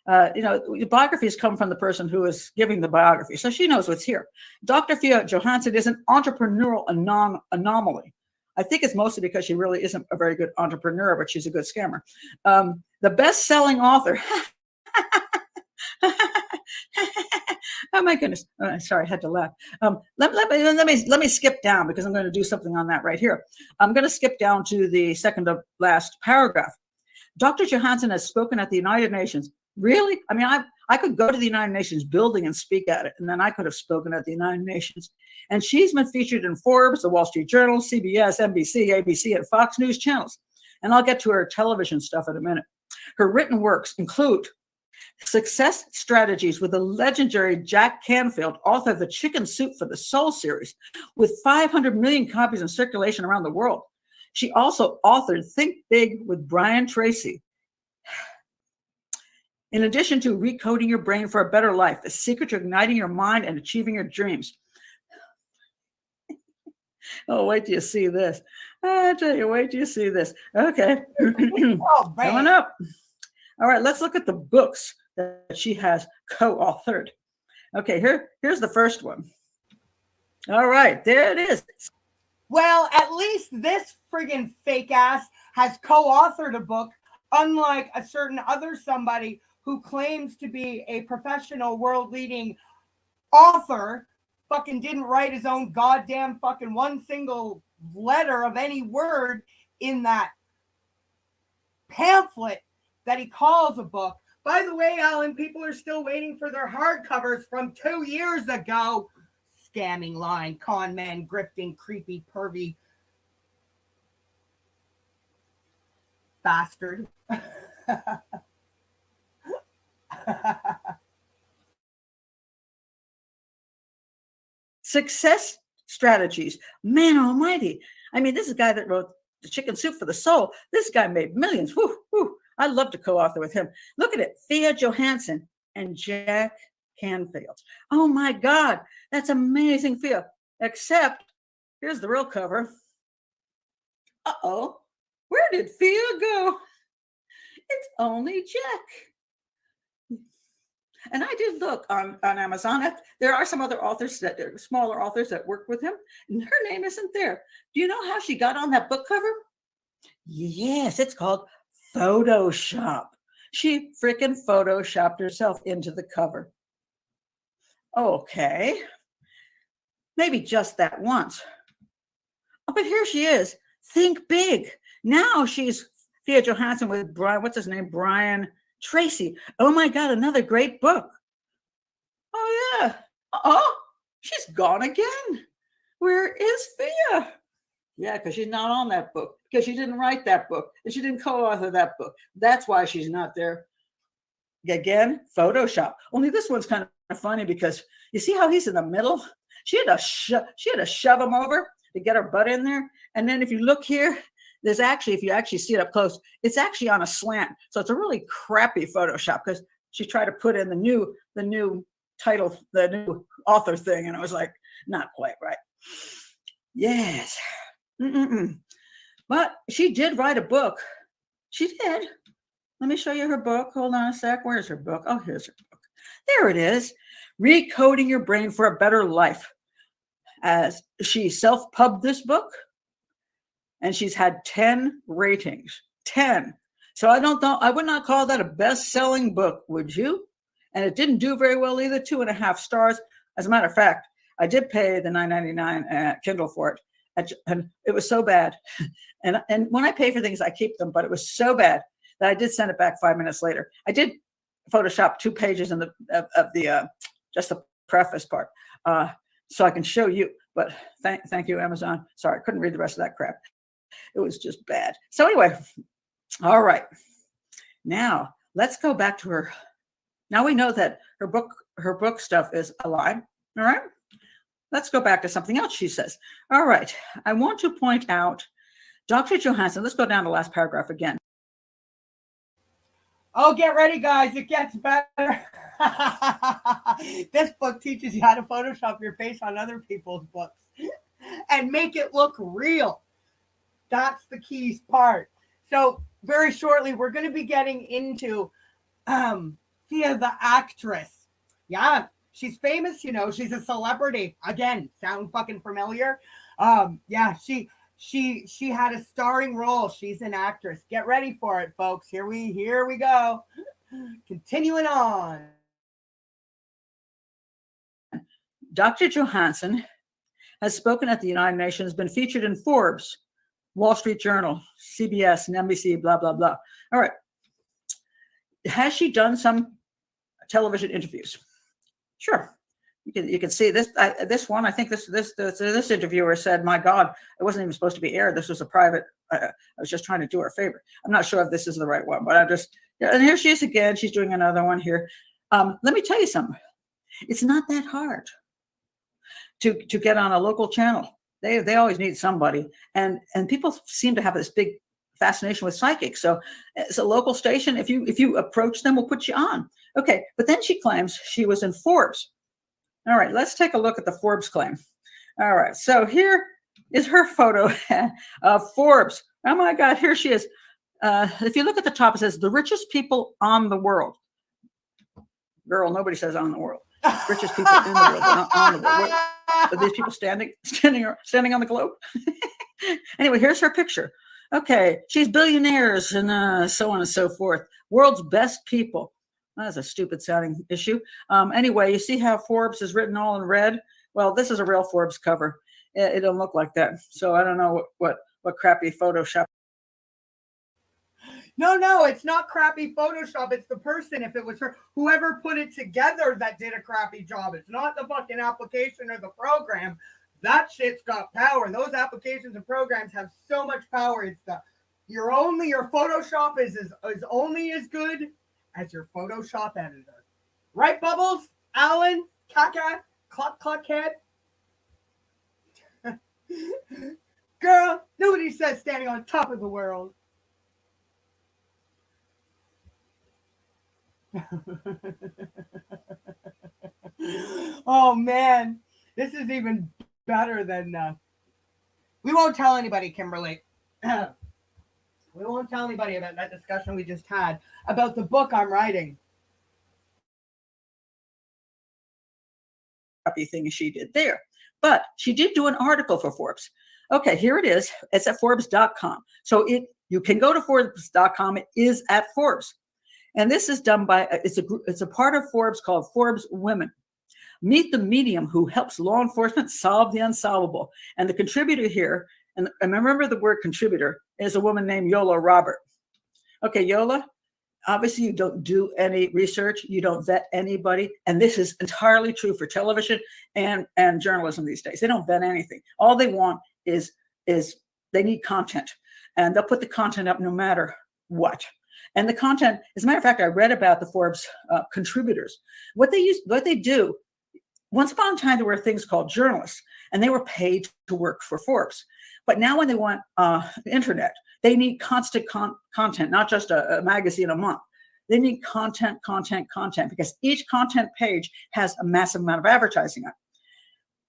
the biographies come from the person who is giving the biography, so she knows what's here. Dr. Thea Johansson is an entrepreneurial anomaly. I think it's mostly because she really isn't a very good entrepreneur, but she's a good scammer. The best-selling author. Oh my goodness! Sorry, I had to laugh. Let me skip down, because I'm going to do something on that right here. I'm going to skip down to the second to last paragraph. Dr. Johansson has spoken at the United Nations. Really? I mean, I could go to the United Nations building and speak at it, and then I could have spoken at the United Nations. And she's been featured in Forbes, the Wall Street Journal, CBS, NBC, ABC, and Fox News channels. And I'll get to her television stuff in a minute. Her written works include Success Strategies with the legendary Jack Canfield, author of the Chicken Soup for the Soul series, with 500 million copies in circulation around the world. She also authored Think Big with Brian Tracy. In addition to Recoding Your Brain for a Better Life, the secret to igniting your mind and achieving your dreams. Oh, wait till you see this. I tell you, wait till you see this. Okay. Coming up. All right, let's look at the books that she has co-authored. Okay, here's the first one. All right, there it is. Well, at least this friggin' fake ass has co-authored a book, unlike a certain other somebody who claims to be a professional world-leading author, fucking didn't write his own goddamn fucking one single letter of any word in that pamphlet that he calls a book. By the way, Alan, people are still waiting for their hardcovers from 2 years ago. Scamming, lying, con men, grifting, creepy, pervy bastard. Success Strategies. Man almighty. I mean, this is a guy that wrote The Chicken Soup for the Soul. This guy made millions. Woo, woo. I'd love to co-author with him. Look at it. Thea Johansson and Jack Canfield. Oh my God. That's amazing, Thea. Except, here's the real cover. Uh-oh. Where did Thea go? It's only Jack. And I did look on Amazon. There are some other authors that are smaller authors that work with him, and her name isn't there. Do you know how she got on that book cover? Yes, it's called Photoshop. She freaking Photoshopped herself into the cover. Okay. Maybe just that once. Oh, but here she is. Think big. Now she's Thea Johansson with Brian, what's his name? Brian Tracy. Oh my God, another great book. Oh yeah. Oh, she's gone again. Where is Thea? Yeah, because she's not on that book, because she didn't write that book, and she didn't co-author that book. That's why she's not there. Again, Photoshop. Only this one's kind of funny because you see how he's in the middle? She had to shove him over to get her butt in there. And then if you look here, there's actually, if you actually see it up close, it's actually on a slant. So it's a really crappy Photoshop because she tried to put in the new title, the new author thing, and it was like not quite right. Yes. But she did write a book. She did. Let me show you her book. Hold on a sec. Where's her book? Oh, here's her book. There it is. Recoding Your Brain for a Better Life. As she self-pubbed this book, and she's had 10 ratings. 10. So I don't know. I would not call that a best-selling book, would you? And it didn't do very well either. 2.5 stars. As a matter of fact, I did pay the $9.99 Kindle for it. And it was so bad. And when I pay for things, I keep them, but it was so bad that I did send it back 5 minutes later. I did Photoshop 2 pages of the just the preface part, so I can show you. But thank you, Amazon. Sorry, I couldn't read the rest of that crap. It was just bad. So anyway, all right. Now let's go back to her. Now we know that her book stuff is a lie. All right. Let's go back to something else she says. All right. I want to point out Dr. Johansson. Let's go down to the last paragraph again. Oh, get ready, guys. It gets better. This book teaches you how to Photoshop your face on other people's books and make it look real. That's the key part. So very shortly, we're going to be getting into Thea the actress. Yeah. She's famous, she's a celebrity. Again, sound fucking familiar? Yeah, she had a starring role. She's an actress. Get ready for it, folks. Here we go. Continuing on. Dr. Johansson has spoken at the United Nations, been featured in Forbes, Wall Street Journal, CBS, and NBC, blah, blah, blah. All right. Has she done some television interviews? Sure. You can see this. This one. I think this interviewer said, "My God, it wasn't even supposed to be aired. This was a private. I was just trying to do her a favor." I'm not sure if this is the right one, but and here she is again. She's doing another one here. Let me tell you something. It's not that hard to get on a local channel. They always need somebody, and people seem to have this big fascination with psychics. So it's a local station. If you approach them, we'll put you on. Okay, but then she claims she was in Forbes. All right, let's take a look at the Forbes claim. All right, so here is her photo of Forbes. Oh my God, here she is. If you look at the top, it says the richest people on the world. Girl, nobody says on the world. Richest people in the world, not on the world. Are these people standing on the globe? Anyway, here's her picture. Okay, she's billionaires and so on and so forth. World's best people. That's a stupid sounding issue. Anyway, you see how Forbes is written all in red? Well, this is a real Forbes cover. It don't look like that. So I don't know what crappy Photoshop. No, it's not crappy Photoshop. It's the person. If it was her, whoever put it together that did a crappy job. It's not the fucking application or the program. That shit's got power. Those applications and programs have so much power. It's your Photoshop is only as good as your Photoshop editor. Right, Bubbles? Alan? Kaka? Cluck head? Girl, nobody says standing on top of the world. Oh, man. This is even better than... we won't tell anybody, Kimberly. We won't tell anybody about that discussion we just had about the book I'm writing. crappy thing she did there. But she did do an article for Forbes. Okay, here it is. It's at Forbes.com. So you can go to Forbes.com. It is at Forbes. And this is done by, it's a part of Forbes called Forbes Women. Meet the medium who helps law enforcement solve the unsolvable. And the contributor here, and remember the word contributor, is a woman named Yola Robert. Okay, Yola, obviously you don't do any research, you don't vet anybody, and this is entirely true for television and journalism these days. They don't vet anything. All they want is they need content, and they'll put the content up no matter what. And the content, as a matter of fact, I read about the Forbes contributors. What they do, once upon a time, there were things called journalists, and they were paid to work for Forbes. But now when they want the internet, they need constant content, not just a magazine a month. They need content, because each content page has a massive amount of advertising on it.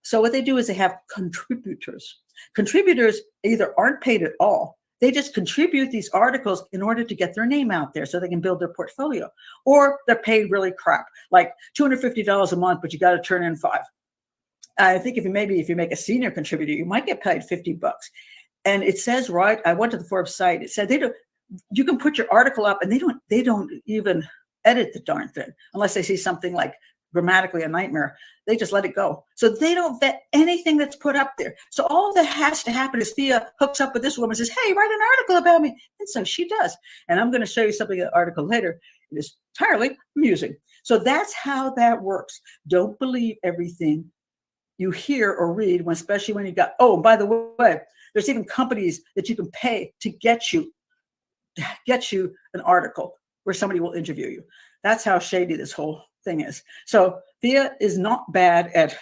So what they do is they have contributors. Contributors either aren't paid at all. They just contribute these articles in order to get their name out there so they can build their portfolio. Or they're paid really crap, like $250 a month, but you got to turn in $5. I think if you make a senior contributor, you might get paid $50. And it says, right, I went to the Forbes site. It said you can put your article up and they don't even edit the darn thing unless they see something like grammatically a nightmare. They just let it go. So they don't vet anything that's put up there. So all that has to happen is Thea hooks up with this woman and says, hey, write an article about me. And so she does. And I'm going to show you something in the article later. It is entirely amusing. So that's how that works. Don't believe everything you hear or read, especially when you got, oh, by the way, there's even companies that you can pay to get you an article where somebody will interview you. That's how shady this whole thing is. So Thea is not bad at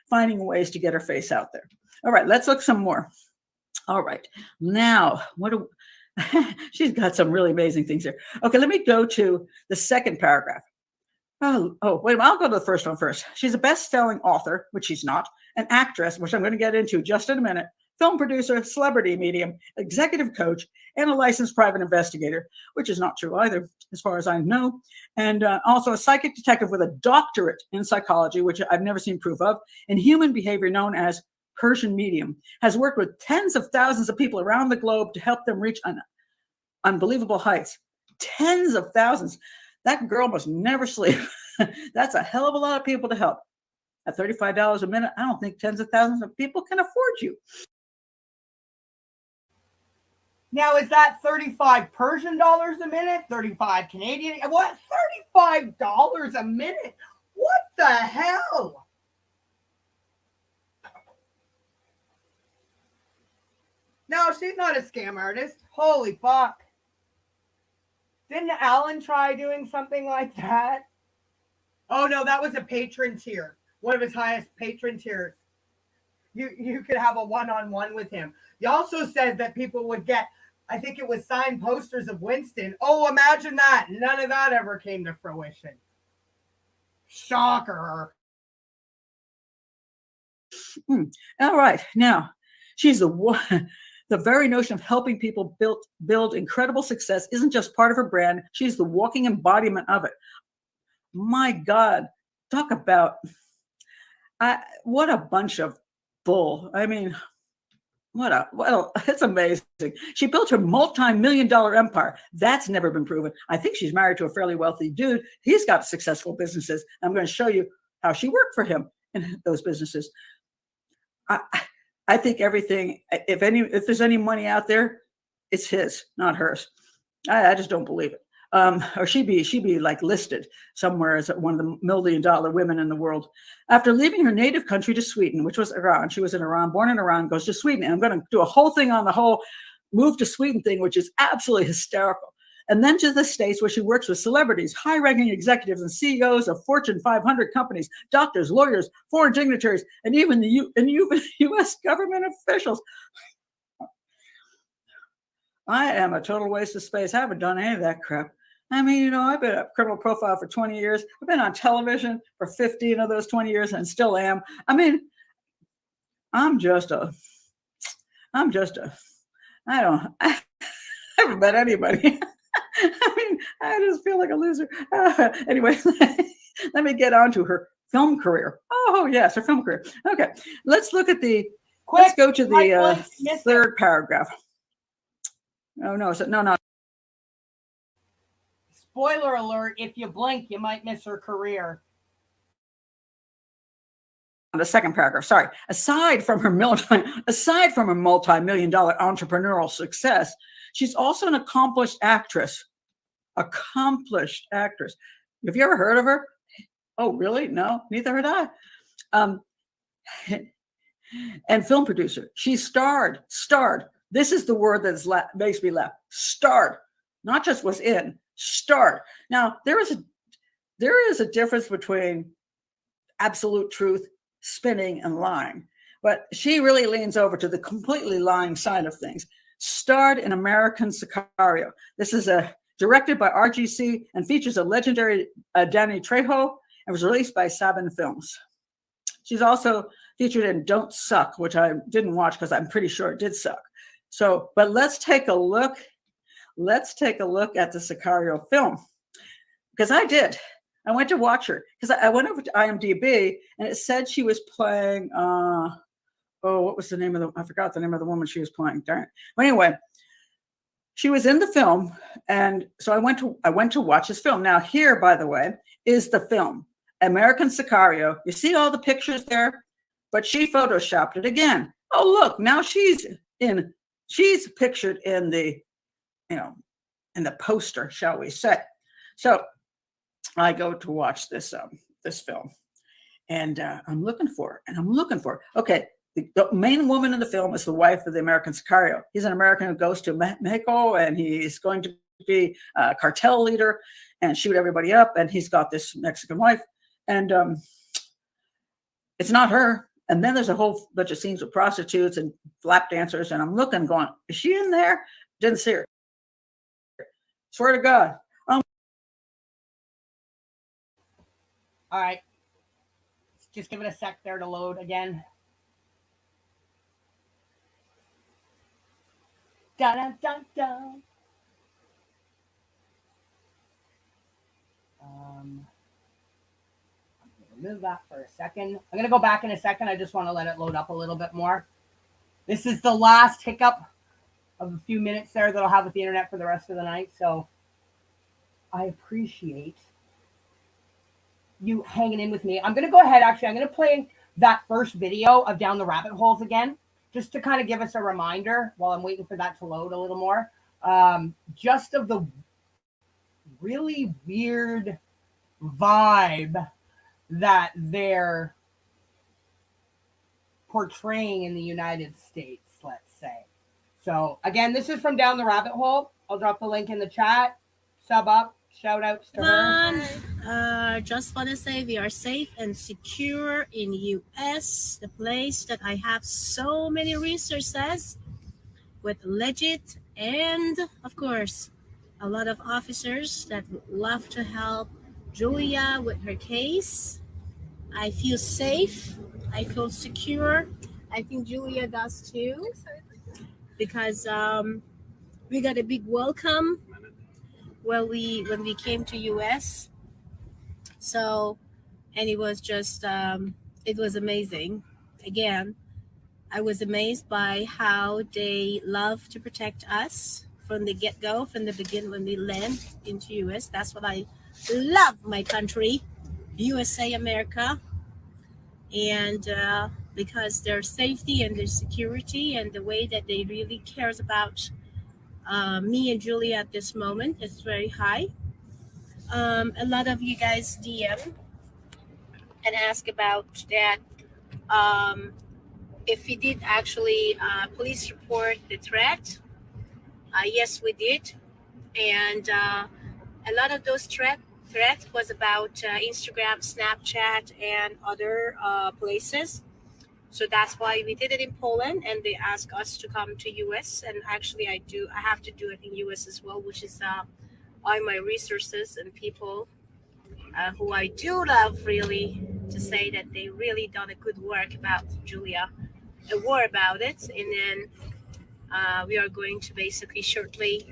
finding ways to get her face out there. All right, let's look some more. All right, now she's got some really amazing things here. Okay, let me go to the second paragraph. Oh, wait a minute. I'll go to the first one first. She's a best-selling author, which she's not, an actress, which I'm going to get into just in a minute, film producer, celebrity medium, executive coach, and a licensed private investigator, which is not true either, as far as I know, and also a psychic detective with a doctorate in psychology, which I've never seen proof of, and human behavior known as Persian medium, has worked with tens of thousands of people around the globe to help them reach unbelievable heights. Tens of thousands. That girl must never sleep. That's a hell of a lot of people to help. At $35 a minute, I don't think tens of thousands of people can afford you. Now, is that 35 Persian dollars a minute? 35 Canadian? What? $35 a minute? What the hell? No, she's not a scam artist. Holy fuck. Didn't Alan try doing something like that? Oh, no, that was a patron tier. One of his highest patron tiers. You could have a one-on-one with him. He also said that people would get, I think it was signed posters of Winston. Oh, imagine that. None of that ever came to fruition. Shocker. All right. Now, she's the one. The very notion of helping people build incredible success isn't just part of her brand. She's the walking embodiment of it. My God, talk about what a bunch of bull. I mean, it's amazing. She built her multi-million-dollar empire. That's never been proven. I think she's married to a fairly wealthy dude. He's got successful businesses. I'm going to show you how she worked for him in those businesses. I think everything, if there's any money out there, it's his, not hers. I just don't believe it. Or she'd be like listed somewhere as one of the $1 million women in the world. After leaving her native country to Sweden, which was Iran, she was in Iran, born in Iran, goes to Sweden. And I'm going to do a whole thing on the whole move to Sweden thing, which is absolutely hysterical. And then to the States, where she works with celebrities, high-ranking executives and CEOs of Fortune 500 companies, doctors, lawyers, foreign dignitaries, and even the U.S. government officials. I am a total waste of space. I haven't done any of that crap. I mean, I've been a criminal profile for 20 years. I've been on television for 15 of those 20 years and still am. I mean, I haven't met anybody. I mean, I just feel like a loser. Anyway, let me get on to her film career. Oh, yes, her film career. Okay, let's look at the, Quick, let's go to Mike the Blank missed it. third paragraph. Oh, no, no. Spoiler alert, if you blink, you might miss her career. The second paragraph, sorry. Aside from her multi-million-dollar entrepreneurial success, she's also an accomplished actress. Accomplished actress. Have you ever heard of her? Oh, really? No, neither had I. And film producer. She starred. This is the word that makes me laugh. Starred, not just was in. Starred. Now there is a difference between absolute truth, spinning, and lying, but she really leans over to the completely lying side of things. Starred in American Sicario. This is directed by RGC and features a legendary Danny Trejo and was released by Saban Films. She's also featured in Don't Suck, which I didn't watch because I'm pretty sure it did suck. So, but let's take a look. Let's take a look at the Sicario film, because I did. I went to watch her because I went over to IMDb and it said she was playing. What was the name of I forgot the name of the woman she was playing. Darn it. But anyway, she was in the film, and so I went to watch this film. Now, here, by the way, is the film, American Sicario. You see all the pictures there, but she photoshopped it again. Oh, look, now she's pictured in the, in the poster, shall we say. So I go to watch this film, and I'm looking for her. Okay, the main woman in the film is the wife of the American Sicario. He's an American who goes to Mexico, and he's going to be a cartel leader and shoot everybody up. And he's got this Mexican wife, and it's not her. And then there's a whole bunch of scenes with prostitutes and lap dancers, and I'm looking, going, is she in there? Didn't see her. Swear to God. All right. Just give it a sec there to load again. Dun, dun, dun, dun. Remove that for a second. I'm going to go back in a second. I just want to let it load up a little bit more. This is the last hiccup of a few minutes there that I'll have with the internet for the rest of the night. So I appreciate you hanging in with me. I'm going to go ahead. Actually, I'm going to play that first video of Down the Rabbit Holes again, just to kind of give us a reminder while I'm waiting for that to load a little more. Just of the really weird vibe that they're portraying in the United States, let's say. So again, this is from Down the Rabbit Hole. I'll drop the link in the chat. Sub up. Shout outs to her. Just want to say we are safe and secure in US, the place that I have so many resources with legit and, of course, a lot of officers that love to help Julia with her case. I feel safe. I feel secure. I think Julia does too, because we got a big welcome when we came to US. So, and it was just it was amazing. Again, I was amazed by how they love to protect us from the get-go, from the beginning when we land into US. That's what I love, my country, USA, America. And because their safety and their security and the way that they really cares about me and Julia at this moment is very high. A lot of you guys DM and ask about that. If we did actually police report the threat. Yes, we did. And a lot of those threats was about Instagram, Snapchat, and other places. So that's why we did it in Poland, and they asked us to come to US. And actually, I have to do it in US as well, which is all my resources and people who I do love, really, to say that they really done a good work about Julia, a war about it. And then we are going to basically shortly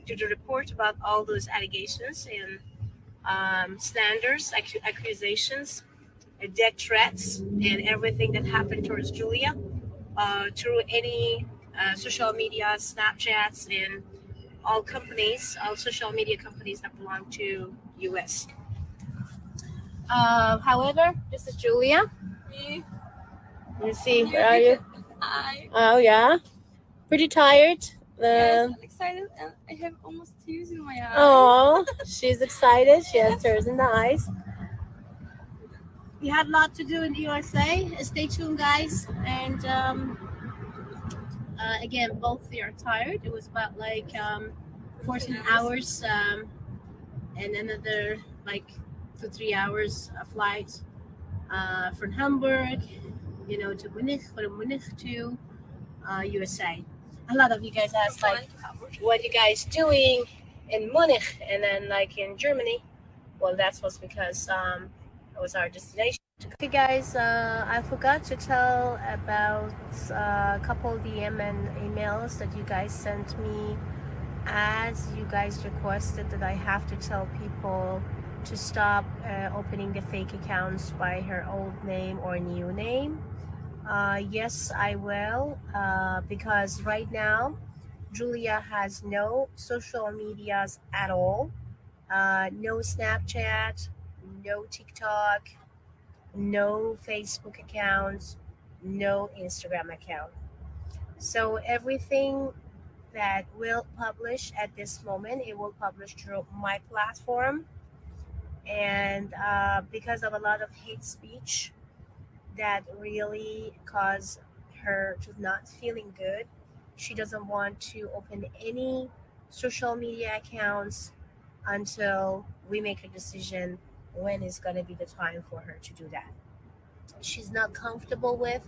do the report about all those allegations and slanders, accusations death threats and everything that happened towards Julia through any social media, Snapchats, and all social media companies that belong to US. However, this is Julia. Me. Let's see, where are you? Hi. Oh yeah, pretty tired. Yes, I'm excited and I have almost tears in my eyes. Oh, she's excited. She has tears in the eyes. We had a lot to do in the USA. Stay tuned, guys. And again, both we are tired. It was about like 14 hours and another like 2-3 hours flight from Hamburg, to Munich, from Munich to USA. A lot of you guys asked like, what you guys doing in Munich and then like in Germany? Well, that's was because it was our destination. Okay, guys, I forgot to tell about a couple DM and emails that you guys sent me, as you guys requested that I have to tell people to stop opening the fake accounts by her old name or new name. Yes, I will, because right now Julia has no social medias at all. No Snapchat, no TikTok, no Facebook accounts, no Instagram account. So everything that will publish at this moment, it will publish through my platform. And because of a lot of hate speech that really caused her to not feeling good, she doesn't want to open any social media accounts until we make a decision when is going to be the time for her to do that. She's not comfortable with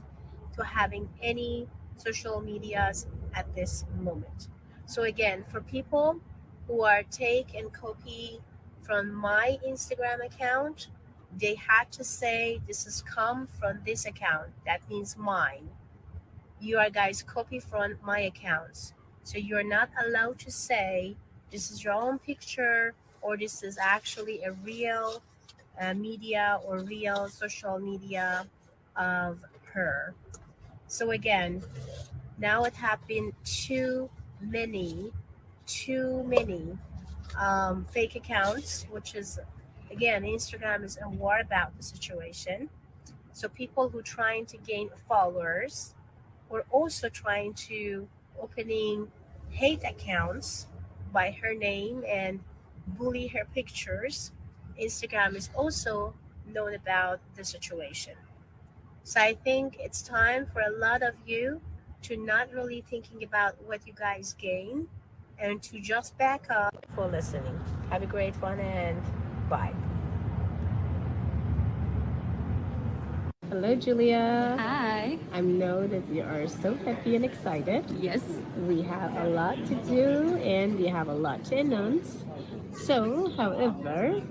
to having any social medias at this moment. So again, for people who are take and copy from my Instagram account, they had to say this has come from this account. That means mine. You are guys copy from my accounts. So you're not allowed to say this is your own picture or this is actually a real media or real social media of her. So again, now it have been many, too many fake accounts, which is again, Instagram is a war about the situation. So people who trying to gain followers were also trying to opening hate accounts by her name and bully her pictures. Instagram is also known about the situation. So I think it's time for a lot of you to not really thinking about what you guys gain and to just back up for listening. Have a great one and bye. Hello, Julia. Hi. I know that you are so happy and excited. Yes. We have a lot to do and we have a lot to announce. So, however,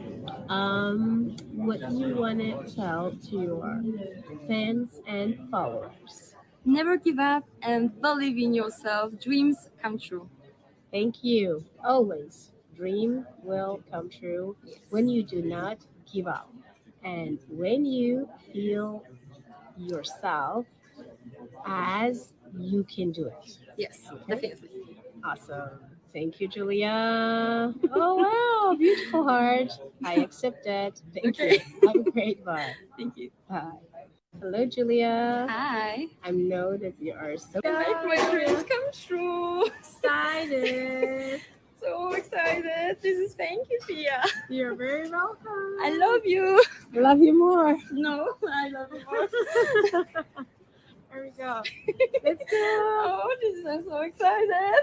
what you want to tell to your fans and followers? Never give up and believe in yourself. Dreams come true. Thank you. Always, dream will come true when you do not give up and when you feel yourself as you can do it. Yes, Okay? definitely. Awesome. Thank you, Julia. Oh, wow. Beautiful heart. I accept that. Thank Okay. you. Have a great one. Thank you. Bye. Hello, Julia. Hi. I know that you are so Make my dreams come true. excited. So excited. This is thank you, Pia. You're very welcome. I love you. love you more. No, I love you more. There we go. Let's go. Oh, I'm so excited.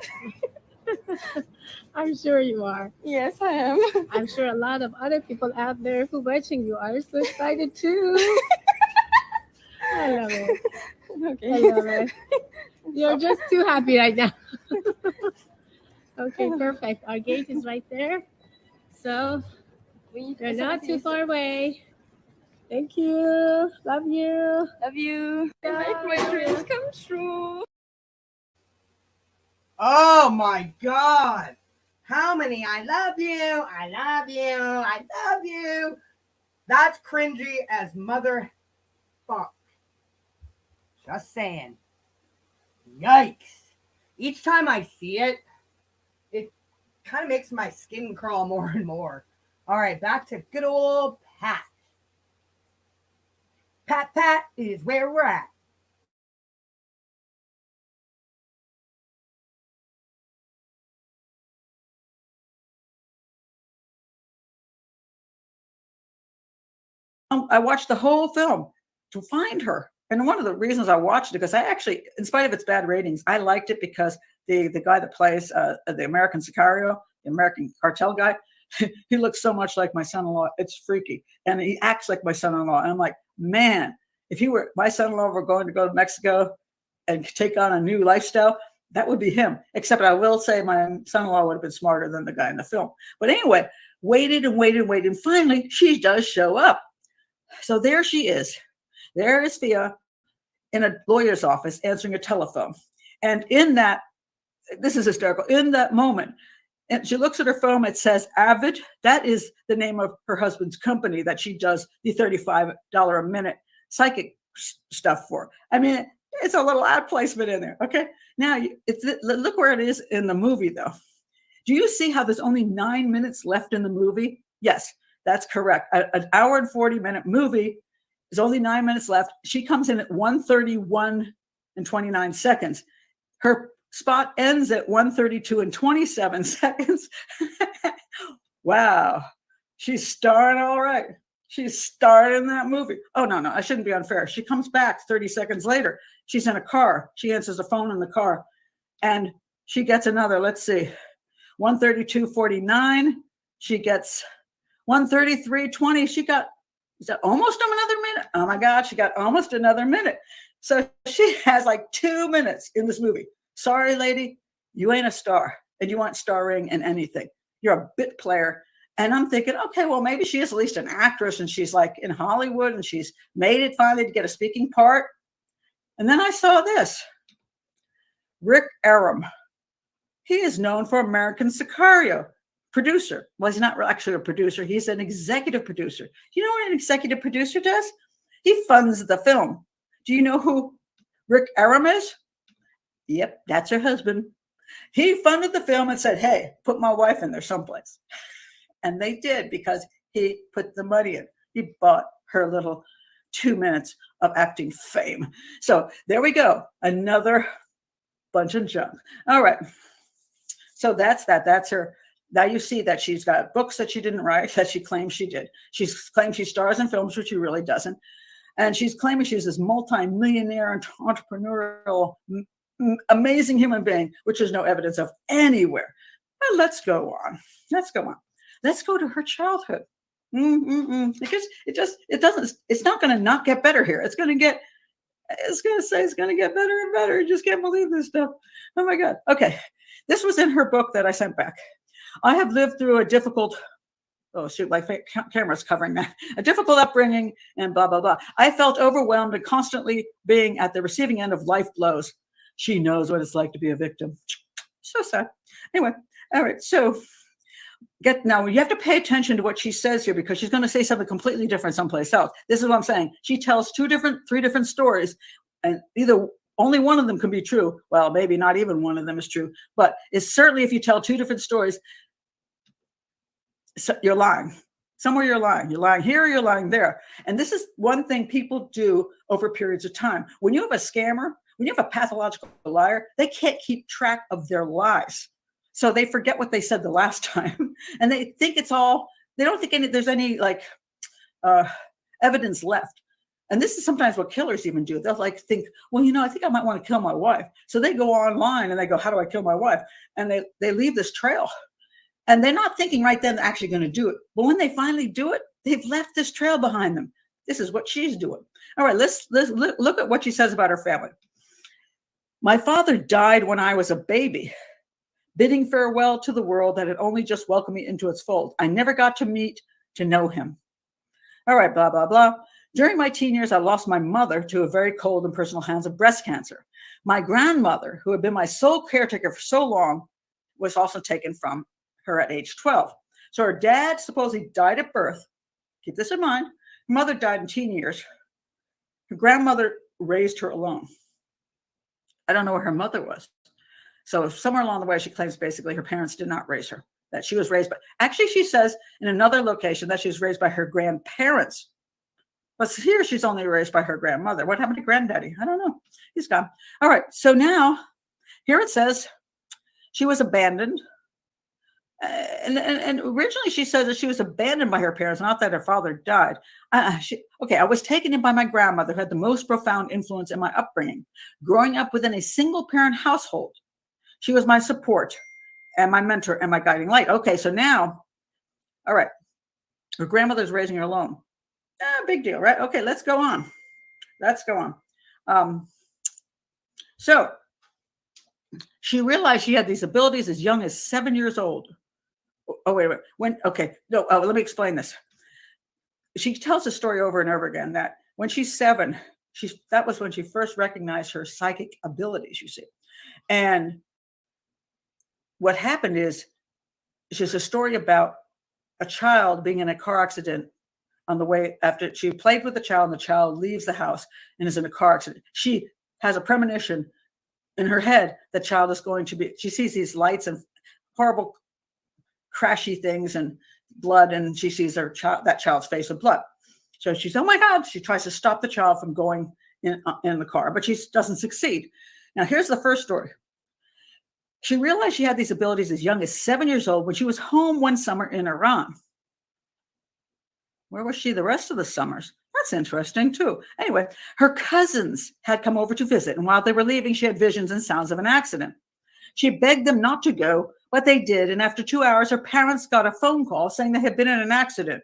I'm sure you are. Yes, I am. I'm sure a lot of other people out there who watching you are so excited too. I love it. Okay. I love it. You're just too happy right now. Okay, perfect. Our gate is right there. So you're not too far away. Thank you. Love you. Love you. Make my dreams come true. Oh my God. How many I love you, I love you, I love you. That's cringy as mother fuck. Just saying. Yikes. Each time I see it, it kind of makes my skin crawl more and more. All right, back to good old Pat. Pat is where we're at. I watched the whole film to find her. And one of the reasons I watched it, because I actually, in spite of its bad ratings, I liked it because the guy that plays the American Sicario, the American cartel guy, he looks so much like my son-in-law. It's freaky. And he acts like my son-in-law. And I'm like, man, if he were, my son-in-law were going to go to Mexico and take on a new lifestyle, that would be him. Except I will say my son-in-law would have been smarter than the guy in the film. But anyway, waited and waited and waited. And finally, she does show up. So there she is. There is Fia in a lawyer's office answering a telephone. And in that, this is hysterical, in that moment, and she looks at her phone, it says Avid. That is the name of her husband's company that she does the $35 a minute psychic stuff for. I mean, it's a little ad placement in there. Okay. Now, look where it is in the movie, though. Do you see how there's only 9 minutes left in the movie? Yes, that's correct. An hour and 40-minute movie. There's only 9 minutes left. She comes in at 1:31 and 29 seconds. Her spot ends at 1:32 and 27 seconds. Wow. She's starring all right. She's starring in that movie. Oh, no, I shouldn't be unfair. She comes back 30 seconds later. She's in a car. She answers the phone in the car. And she gets another, let's see, 1:32:49. She gets 1:33:20. She got, is that almost another minute? Oh my God, she got almost another minute. So she has like 2 minutes in this movie. Sorry, lady, you ain't a star and you aren't starring in anything. You're a bit player. And I'm thinking, okay, well, maybe she is at least an actress and she's like in Hollywood and she's made it finally to get a speaking part. And then I saw this. Rick Aram. He is known for American Sicario. Producer. Well, he's not actually a producer. He's an executive producer. You know what an executive producer does? He funds the film. Do you know who Rick Aram is? Yep, that's her husband. He funded the film and said, hey, put my wife in there someplace. And they did because he put the money in. He bought her little 2 minutes of acting fame. So there we go. Another bunch of junk. All right. So that's that. That's her. Now you see that she's got books that she didn't write that she claims she did. She's claimed she stars in films, which she really doesn't. And she's claiming she's this multi-millionaire and entrepreneurial, amazing human being, which there's no evidence of anywhere. But let's go on. Let's go on. Let's go to her childhood. Because it doesn't, it's not going to not get better here. It's going to get better and better. I just can't believe this stuff. Oh my God. Okay. This was in her book that I sent back. I have lived through a difficult, oh shoot, my camera's covering that, a difficult upbringing and blah, blah, blah. I felt overwhelmed and constantly being at the receiving end of life blows. She knows what it's like to be a victim. So sad. Anyway, all right. So now you have to pay attention to what she says here because she's going to say something completely different someplace else. This is what I'm saying. She tells three different stories, and either only one of them can be true. Well, maybe not even one of them is true, but it's certainly if you tell two different stories, so you're lying. Somewhere you're lying. You're lying here, you're lying there. And this is one thing people do over periods of time. When you have a scammer, when you have a pathological liar, they can't keep track of their lies. So they forget what they said the last time. And they think it's all, they don't think there's any like evidence left. And this is sometimes what killers even do. They'll like think, well, I think I might want to kill my wife. So they go online and they go, how do I kill my wife? And they leave this trail. And they're not thinking right then they're actually going to do it. But when they finally do it, they've left this trail behind them. This is what she's doing. All right, let's look at what she says about her family. My father died when I was a baby, bidding farewell to the world that had only just welcomed me into its fold. I never got to know him. All right, blah, blah, blah. During my teen years, I lost my mother to a very cold and personal hands of breast cancer. My grandmother, who had been my sole caretaker for so long, was also taken from her at age 12. So her dad supposedly died at birth, keep this in mind, her mother died in teen years. Her grandmother raised her alone. I don't know where her mother was. So somewhere along the way, she claims basically her parents did not raise her, that she was raised by, actually, she says in another location that she was raised by her grandparents. But here she's only raised by her grandmother. What happened to granddaddy? I don't know. He's gone. All right. So now here it says she was abandoned. And originally she says that she was abandoned by her parents, not that her father died. I was taken in by my grandmother, who had the most profound influence in my upbringing. Growing up within a single parent household, she was my support and my mentor and my guiding light. Okay, so now, all right, her grandmother's raising her alone. Big deal, right? Okay, let's go on. So she realized she had these abilities as young as 7 years old. Oh, wait. Let me explain this. She tells the story over and over again that when she's 7, that was when she first recognized her psychic abilities, you see. And what happened is, she's a story about a child being in a car accident on the way after she played with the child, and the child leaves the house and is in a car accident. She has a premonition in her head that child is going to be, she sees these lights and horrible crashy things and blood, and she sees that child's face with blood. So she's, oh my God, she tries to stop the child from going in the car, but she doesn't succeed. Now here's the first story. She realized she had these abilities as young as 7 years old when she was home one summer in Iran. Where was she the rest of the summers? That's interesting too. Anyway, her cousins had come over to visit, and while they were leaving, she had visions and sounds of an accident. She begged them not to go, but they did, and after 2 hours, her parents got a phone call saying they had been in an accident.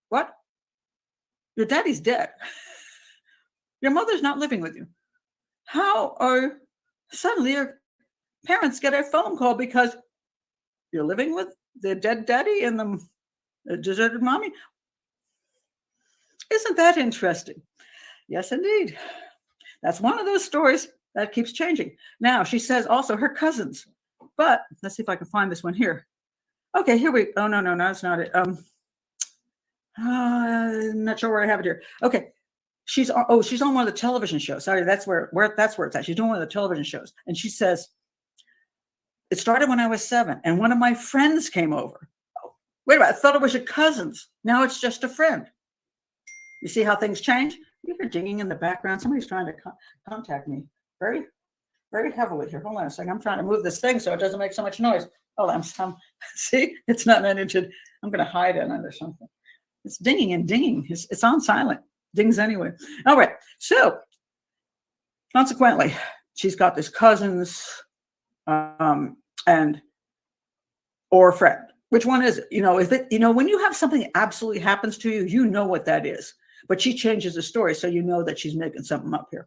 What? Your daddy's dead. Your mother's not living with you. How are suddenly your parents get a phone call because you're living with the dead daddy and the deserted mommy? Isn't that interesting? Yes, indeed. That's one of those stories that keeps changing. Now, she says also her cousins, but let's see if I can find this one here. Okay, here we, oh, no, that's not it. I'm not sure where I have it here. Okay, she's on one of the television shows. Sorry, that's where it's at. She's doing one of the television shows. And she says, it started when I was 7, and one of my friends came over. Oh, wait a minute, I thought it was your cousins. Now it's just a friend. You see how things change? You hear dinging in the background. Somebody's trying to contact me very, very heavily here. Hold on a second. I'm trying to move this thing so it doesn't make so much noise. Oh, see, it's not managed. I'm going to hide it under something. It's dinging and dinging. It's on silent. Dings anyway. All right. So consequently, she's got this cousins and or friend. Which one is it? Is it, when you have something that absolutely happens to you, you know what that is. But she changes the story, so you know that she's making something up here.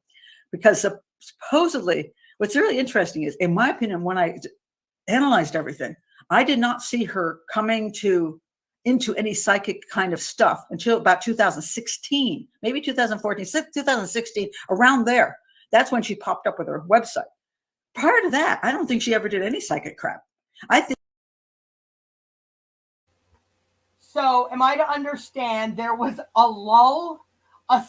Because supposedly, what's really interesting is, in my opinion, when I analyzed everything, I did not see her coming into any psychic kind of stuff until about 2016, maybe 2014, 2016, around there. That's when she popped up with her website. Prior to that, I don't think she ever did any psychic crap. I think. So am I to understand there was a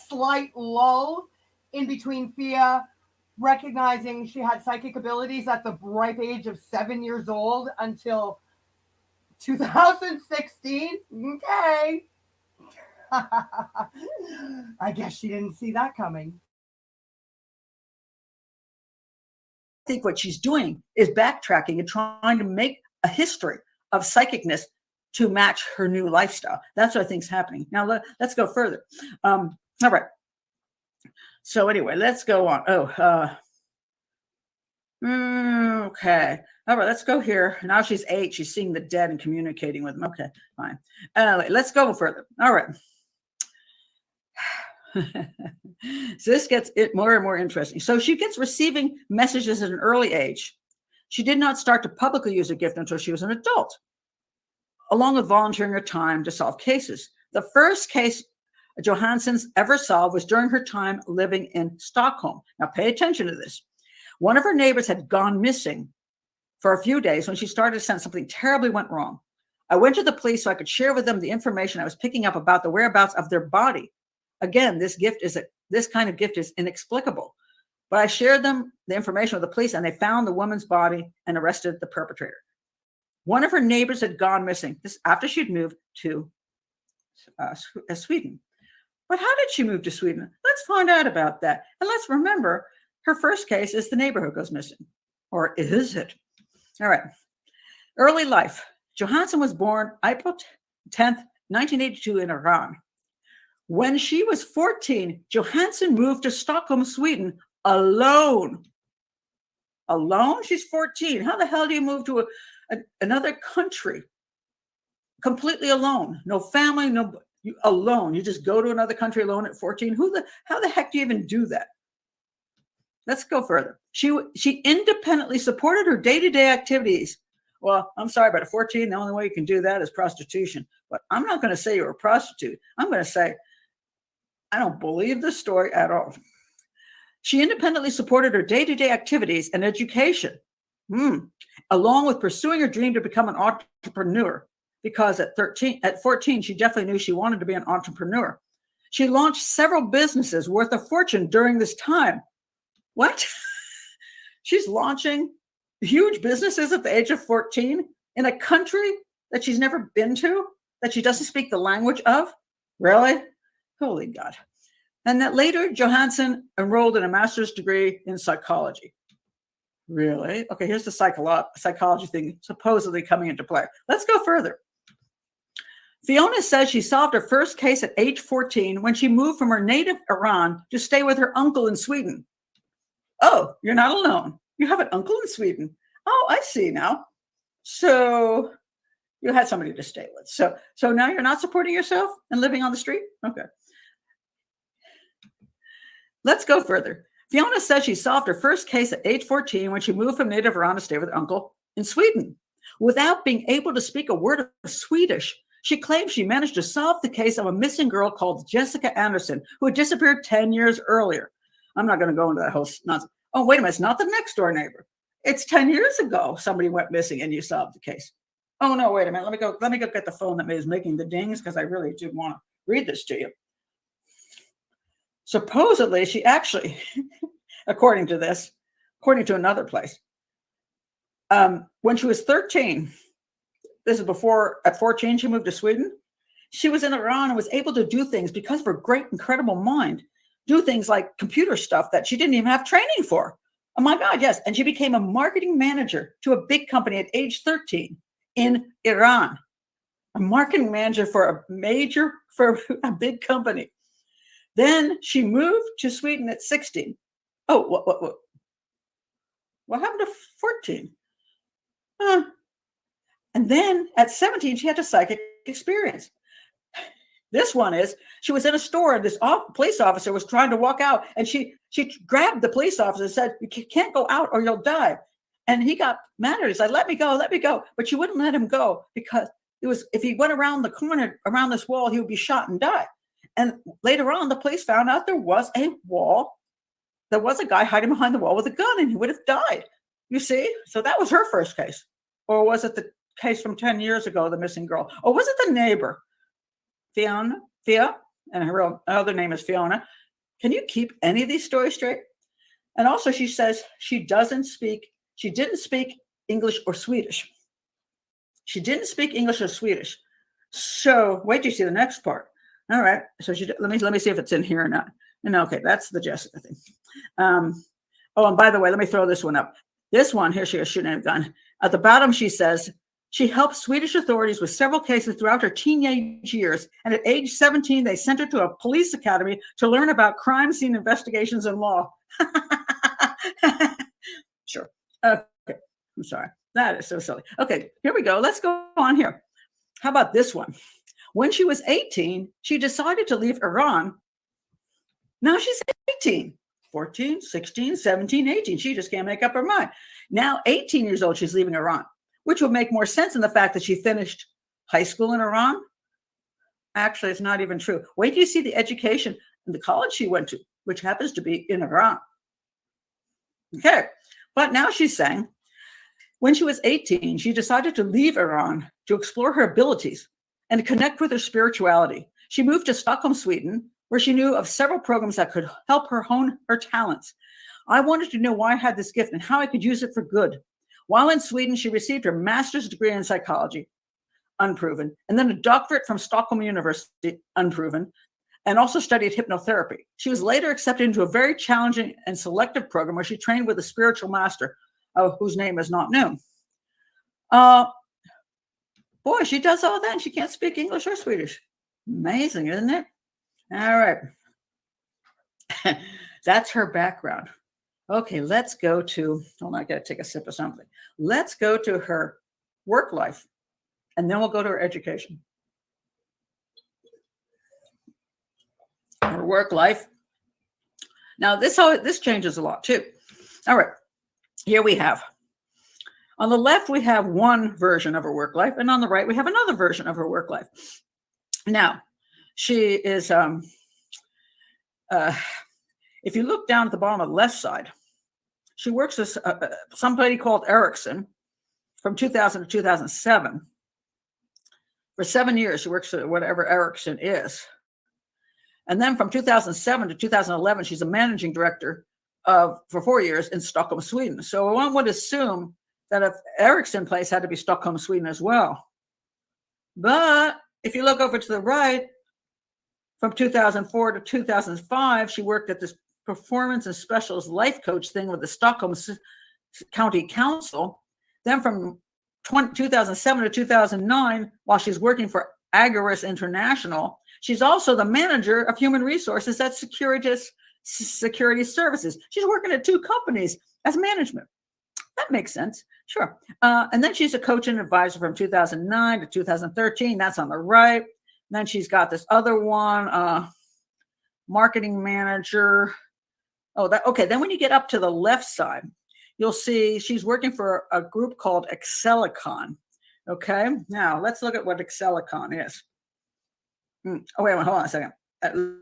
slight lull in between Fia recognizing she had psychic abilities at the ripe age of 7 years old until 2016? Okay. I guess she didn't see that coming. I think what she's doing is backtracking and trying to make a history of psychicness to match her new lifestyle. That's what I think is happening. Now, let's go further. All right. So anyway, let's go on. Okay. All right, let's go here. Now she's 8. She's seeing the dead and communicating with them. Okay, fine. Let's go further. All right. So this gets it more and more interesting. So she gets receiving messages at an early age. She did not start to publicly use her gift until she was an adult, along with volunteering her time to solve cases. The first case Johansson's ever solved was during her time living in Stockholm. Now pay attention to this. One of her neighbors had gone missing for a few days when she started to sense something terribly went wrong. I went to the police so I could share with them the information I was picking up about the whereabouts of their body. Again, this kind of gift is inexplicable. But I shared them the information with the police, and they found the woman's body and arrested the perpetrator. One of her neighbors had gone missing. This after she'd moved to Sweden. But how did she move to Sweden? Let's find out about that. And let's remember, her first case is the neighbor who goes missing. Or is it? All right. Early life. Johansson was born April 10th, 1982 in Iran. When she was 14, Johansson moved to Stockholm, Sweden, alone. Alone? She's 14. How the hell do you move to another country completely alone? No family, alone. You just go to another country alone at 14? How the heck do you even do that? Let's go further. She independently supported her day-to-day activities. Well, I'm sorry, but at 14, the only way you can do that is prostitution. But I'm not going to say you're a prostitute. I'm going to say, I don't believe this story at all. She independently supported her day-to-day activities and education, along with pursuing her dream to become an entrepreneur. Because at 14, she definitely knew she wanted to be an entrepreneur. She launched several businesses worth a fortune during this time. What? She's launching huge businesses at the age of 14 in a country that she's never been to, that she doesn't speak the language of? Really? Holy God. And that later, Johansson enrolled in a master's degree in psychology. Really? Okay, here's the psychology thing supposedly coming into play. Let's go further. Fiona says she solved her first case at age 14 when she moved from her native Iran to stay with her uncle in Sweden. Oh, you're not alone. You have an uncle in Sweden. Oh, I see now. So you had somebody to stay with. So now you're not supporting yourself and living on the street? Okay. Let's go further. Fiona says she solved her first case at age 14 when she moved from native Iran to stay with her uncle in Sweden. Without being able to speak a word of Swedish, she claims she managed to solve the case of a missing girl called Jessica Anderson, who had disappeared 10 years earlier. I'm not going to go into that whole nonsense. Oh, wait a minute. It's not the next door neighbor. It's 10 years ago somebody went missing and you solved the case. Oh, no, wait a minute. Let me go get the phone that is making the dings because I really do want to read this to you. Supposedly, she actually, according to another place, when she was 13, this is before, at 14, she moved to Sweden. She was in Iran and was able to do things because of her great, incredible mind, do things like computer stuff that she didn't even have training for. Oh my God, yes. And she became a marketing manager to a big company at age 13 in Iran. A marketing manager for a big company. Then she moved to Sweden at 16. Oh, what happened to 14? And then at 17, she had a psychic experience. This one is, she was in a store and this police officer was trying to walk out and she grabbed the police officer and said, "You can't go out or you'll die." And he got mad at her. He said, let me go. But she wouldn't let him go because if he went around the corner, around this wall, he would be shot and die. And later on, the police found out there was a wall. There was a guy hiding behind the wall with a gun and he would have died. You see? So that was her first case. Or was it the case from 10 years ago, the missing girl? Or was it the neighbor? Thea, and her real other name is Fiona. Can you keep any of these stories straight? And also she says she didn't speak English or Swedish. She didn't speak English or Swedish. So wait till you see the next part. All right. So let me see if it's in here or not. And okay, that's the Jessica thing. And by the way, let me throw this one up. This one here, she was shooting a gun. At the bottom, she says, she helped Swedish authorities with several cases throughout her teenage years. And at age 17, they sent her to a police academy to learn about crime scene investigations and law. Sure. Okay. I'm sorry. That is so silly. Okay, here we go. Let's go on here. How about this one? When she was 18, she decided to leave Iran. Now she's 18, 14, 16, 17, 18. She just can't make up her mind. Now, 18 years old, she's leaving Iran, which would make more sense in the fact that she finished high school in Iran. Actually, it's not even true. Wait till you see the education in the college she went to, which happens to be in Iran. Okay, but now she's saying, When she was 18, she decided to leave Iran to explore her abilities and to connect with her spirituality. She moved to Stockholm, Sweden, where she knew of several programs that could help her hone her talents. I wanted to know why I had this gift and how I could use it for good. While in Sweden, she received her master's degree in psychology, unproven, and then a doctorate from Stockholm University, unproven, and also studied hypnotherapy. She was later accepted into a very challenging and selective program where she trained with a spiritual master, whose name is not known. Boy, she does all that and she can't speak English or Swedish. Amazing, isn't it? All right. That's her background. Okay, let's go to, hold on, I gotta take a sip of something. Let's go to her work life, and then we'll go to her education. Her work life. Now, this changes a lot too. All right, here we have. On the left, we have one version of her work life, and on the right, we have another version of her work life. Now, she is, if you look down at the bottom of the left side, she works with somebody called Ericsson from 2000 to 2007. For 7 years, she works at whatever Ericsson is. And then from 2007 to 2011, she's a managing director for 4 years in Stockholm, Sweden. So one would assume that if Ericsson place had to be Stockholm, Sweden as well. But if you look over to the right, from 2004 to 2005, she worked at this performance and specialist life coach thing with the Stockholm County Council. Then from 2007 to 2009, while she's working for Agorist International, she's also the manager of human resources at Security Services. She's working at 2 companies as management. That makes sense. Sure. And then she's a coach and advisor from 2009 to 2013. That's on the right. And then she's got this other one, marketing manager. Okay. Then when you get up to the left side, you'll see she's working for a group called Excelicon. Okay. Now let's look at what Excelicon is. Oh, wait, hold on a second.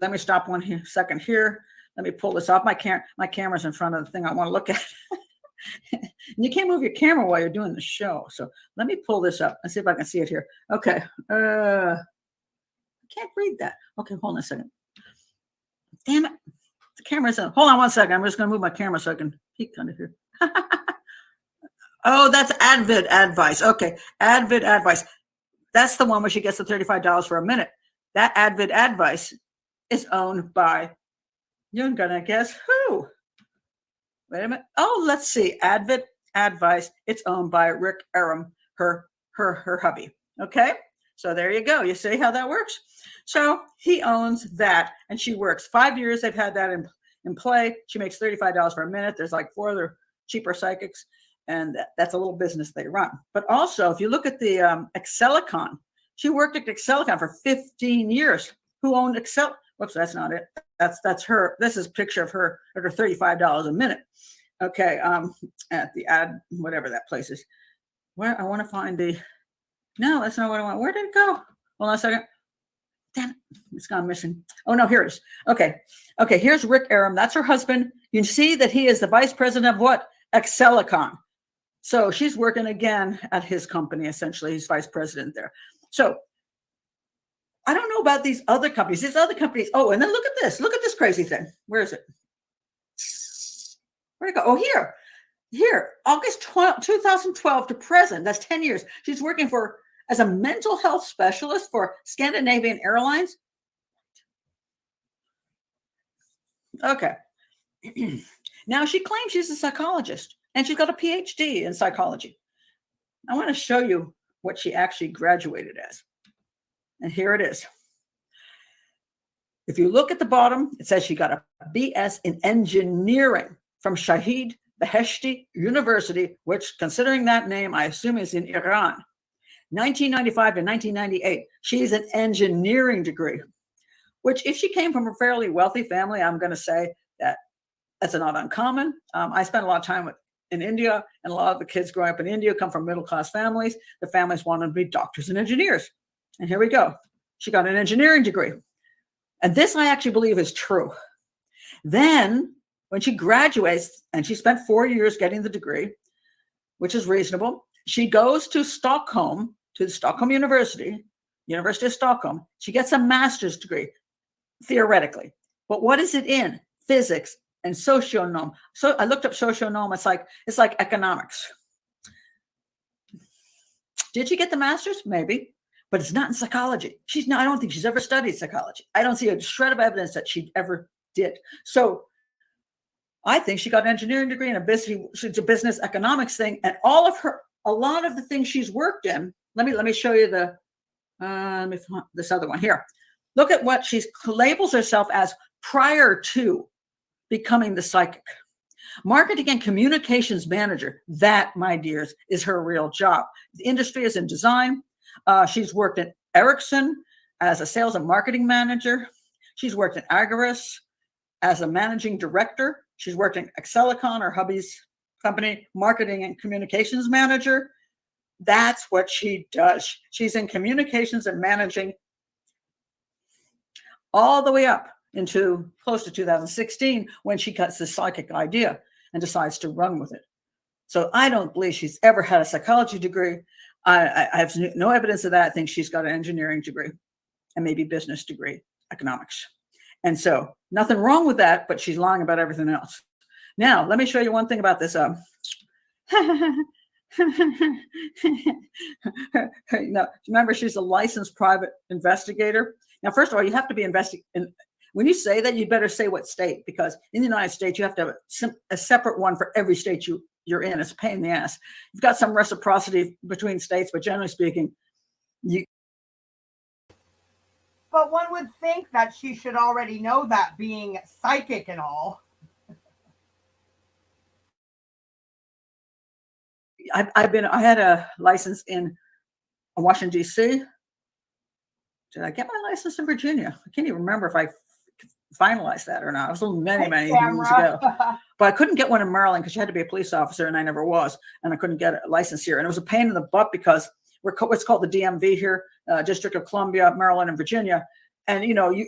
Let me stop one second here. Let me pull this off. My camera's in front of the thing I want to look at. And you can't move your camera while you're doing the show. So let me pull this up and see if I can see it here. Okay. I can't read that. Okay, hold on a second. Damn it. The camera's in. Hold on one second. I'm just going to move my camera so I can peek under here. Oh, that's Advid Advice. Okay. Advid Advice. That's the one where she gets the $35 for a minute. That Advid Advice is owned by, you're going to guess who? Wait a minute. Oh, let's see. Advid Advice. It's owned by Rick Aram, her hubby. Okay. So there you go. You see how that works? So he owns that and she works 5 years. They've had that in play. She makes $35 for a minute. There's like 4 other cheaper psychics and that's a little business they run. But also if you look at the Excelicon, she worked at Excelicon for 15 years. Who owned Excel? Whoops, that's not it. That's her. This is a picture of her at her $35 a minute. Okay, at the ad, whatever that place is. Where I want to find the, no, that's not what I want. Where did it go? Hold on a second. Damn it, it's gone missing. Oh no, here it is. Okay, here's Rick Aram. That's her husband. You can see that he is the vice president of what? Excelicon. So she's working again at his company, essentially. He's vice president there. So I don't know about these other companies. These other companies. Oh, and then look at this. Look at this crazy thing. Where is it? Where'd it go? Oh, here. August 2012 to present. That's 10 years. She's working as a mental health specialist for Scandinavian Airlines. Okay. Now she claims she's a psychologist and she's got a PhD in psychology. I want to show you what she actually graduated as. And here it is. If you look at the bottom, it says she got a BS in engineering from Shahid Beheshti University, which, considering that name, I assume is in Iran. 1995 to 1998, she's an engineering degree, which if she came from a fairly wealthy family, I'm going to say that's not uncommon. I spent a lot of time in India, and a lot of the kids growing up in India come from middle-class families. The families wanted to be doctors and engineers. And here we go. She got an engineering degree. And this I actually believe is true. Then when she graduates, and she spent 4 years getting the degree, which is reasonable. She goes to Stockholm, to the Stockholm University of Stockholm. She gets a master's degree, theoretically. But what is it in? Physics and socionome. So I looked up socionome. It's like economics. Did she get the master's? Maybe, but it's not in psychology. I don't think she's ever studied psychology. I don't see a shred of evidence that she ever did. So I think she got an engineering degree and she's a business economics thing, and a lot of the things she's worked in. Let me show you this other one here. Look at what she labels herself as prior to becoming the psychic. Marketing and communications manager. That, my dears, is her real job. The industry is in design. She's worked at Ericsson as a sales and marketing manager. She's worked at Agaris as a managing director. She's worked in Excelicon, her hubby's company, marketing and communications manager. That's what she does. She's in communications and managing all the way up into close to 2016 when she gets this psychic idea and decides to run with it. So I don't believe she's ever had a psychology degree. I have no evidence of that. I think she's got an engineering degree and maybe business degree, economics. And so nothing wrong with that, but she's lying about everything else. Now, let me show you one thing about this. Remember, she's a licensed private investigator. Now, first of all, you have to be investigating. When you say that, you better say what state, because in the United States, you have to have a separate one for every state you're in. It's a pain in the ass. You've got some reciprocity between states, but generally speaking, But one would think that she should already know that, being psychic and all. I had a license in Washington, D.C. Did I get my license in Virginia? I can't even remember if I finalized that or not. It was many years ago. But I couldn't get one in Maryland because you had to be a police officer, and I never was. And I couldn't get a license here. And it was a pain in the butt because we're what's called the DMV here, District of Columbia, Maryland, and Virginia. And, you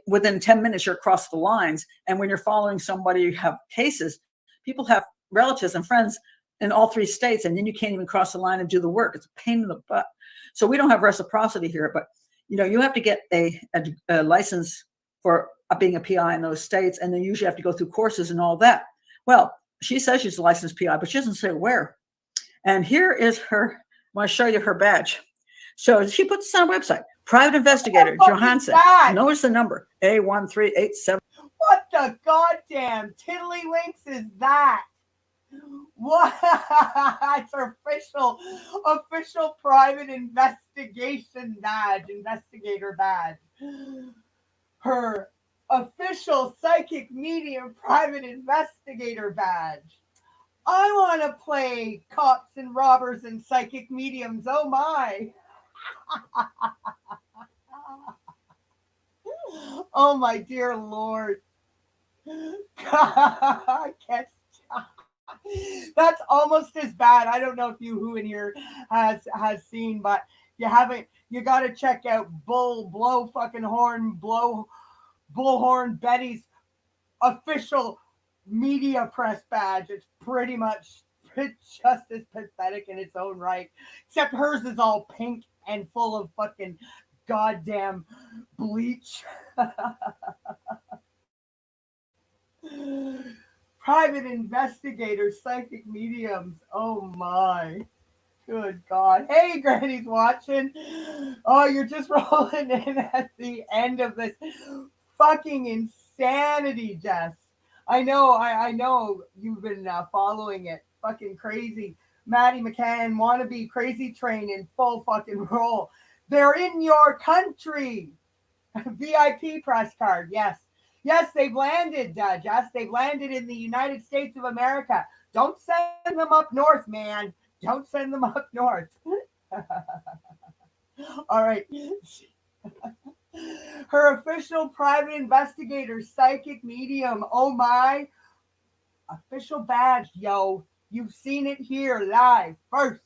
within 10 minutes, you're across the lines. And when you're following somebody, you have cases, people have relatives and friends in all three states, and then you can't even cross the line and do the work. It's a pain in the butt. So we don't have reciprocity here, but you have to get a license for being a PI in those states, and then you usually have to go through courses and all that. Well, she says she's a licensed PI, but she doesn't say where. And here is her. I want to show you her badge. So she puts this on a website. Private investigator, Johansson. Notice the number, A1387. What the goddamn tiddlywinks is that? What? It's her official private investigation badge, investigator badge. Her official psychic medium private investigator badge. I want to play cops and robbers and psychic mediums. Oh my. Oh my dear Lord. I can't stop. That's almost as bad. I don't know if who in here has seen, but you got to check out Bullhorn Betty's official media press badge. It's pretty much just as pathetic in its own right, except hers is all pink and full of fucking goddamn bleach. Private investigators, psychic mediums. Oh my. Good God. Hey, Granny's watching. Oh, you're just rolling in at the end of this fucking insanity, Jess. I know you've been following it. Fucking crazy. Maddie McCann, wannabe crazy train in full fucking roll. They're in your country. VIP press card. Yes. Yes, they've landed, Jess. They've landed in the United States of America. Don't send them up north, man. Don't send them up north. All right. Her official private investigator, psychic medium. Oh my. Official badge, yo. You've seen it here live first.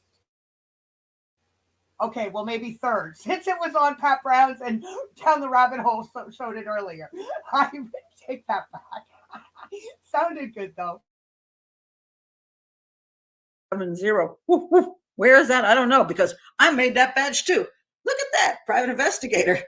Okay, well, maybe third, since it was on Pat Brown's and Down the Rabbit Hole showed it earlier. I take that back. Sounded good, though. Woo, woo. Where is that? I don't know, because I made that badge too. Look at that, private investigator.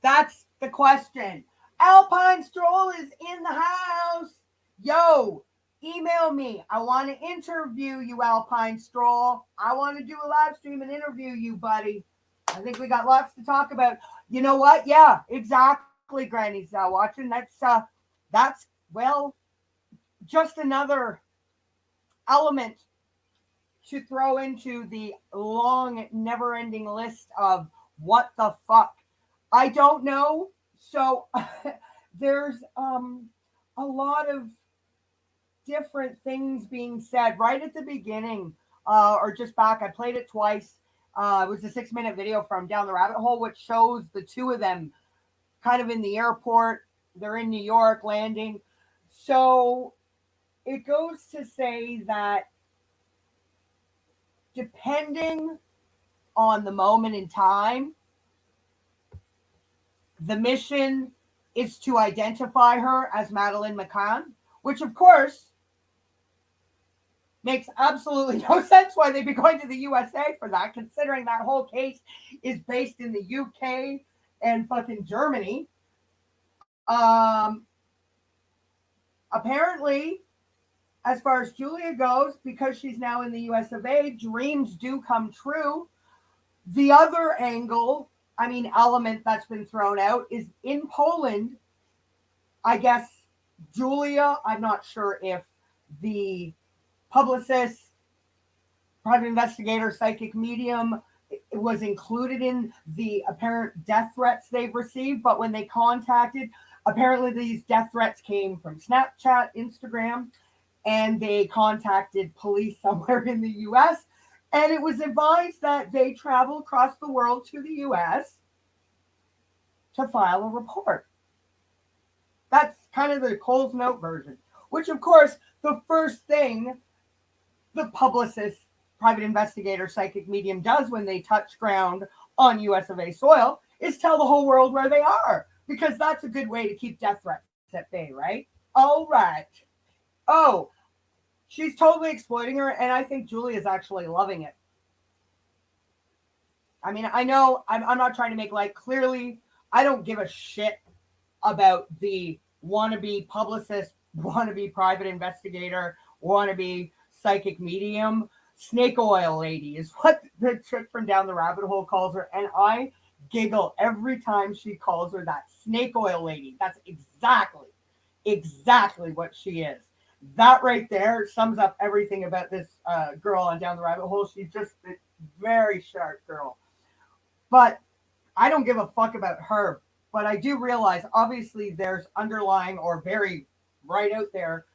That's the question. Alpine Stroll is in the house. Yo, email me. I want to interview you, Alpine Stroll. I want to do a live stream and interview you, buddy. I think we got lots to talk about. You know what? Yeah, exactly, Granny's watching. That's well, just another element to throw into the long, never-ending list of what the fuck. I don't know. So there's a lot of different things being said right at the beginning, or just back. I played it twice. It was a 6-minute video from Down the Rabbit Hole, which shows the two of them kind of in the airport. They're in New York landing. So it goes to say that depending on the moment in time, the mission is to identify her as Madeleine McCann, which of course makes absolutely no sense why they'd be going to the USA for that, considering that whole case is based in the UK and fucking Germany. Apparently, as far as Julia goes, because she's now in the US of A, dreams do come true. The other angle, element that's been thrown out is in Poland. I guess Julia, I'm not sure if the publicist, private investigator, psychic medium was included in the apparent death threats they've received, but when they contacted, apparently these death threats came from Snapchat, Instagram, and they contacted police somewhere in the US, and it was advised that they travel across the world to the US to file a report. That's kind of the Coles Note version, which of course, the first thing the publicist, private investigator, psychic medium does when they touch ground on US of A soil is tell the whole world where they are, because that's a good way to keep death threats at bay, right? All right. Oh, she's totally exploiting her, and I think Julia's actually loving it. I know I'm not trying to make light. Clearly, I don't give a shit about the wannabe publicist, wannabe private investigator, wannabe psychic medium. Snake oil lady is what the chick from Down the Rabbit Hole calls her, and I giggle every time she calls her that. Snake oil lady. That's exactly what she is. That right there sums up everything about this girl on Down the Rabbit Hole. She's just a very sharp girl. But I don't give a fuck about her. But I do realize, obviously, there's underlying or very right out there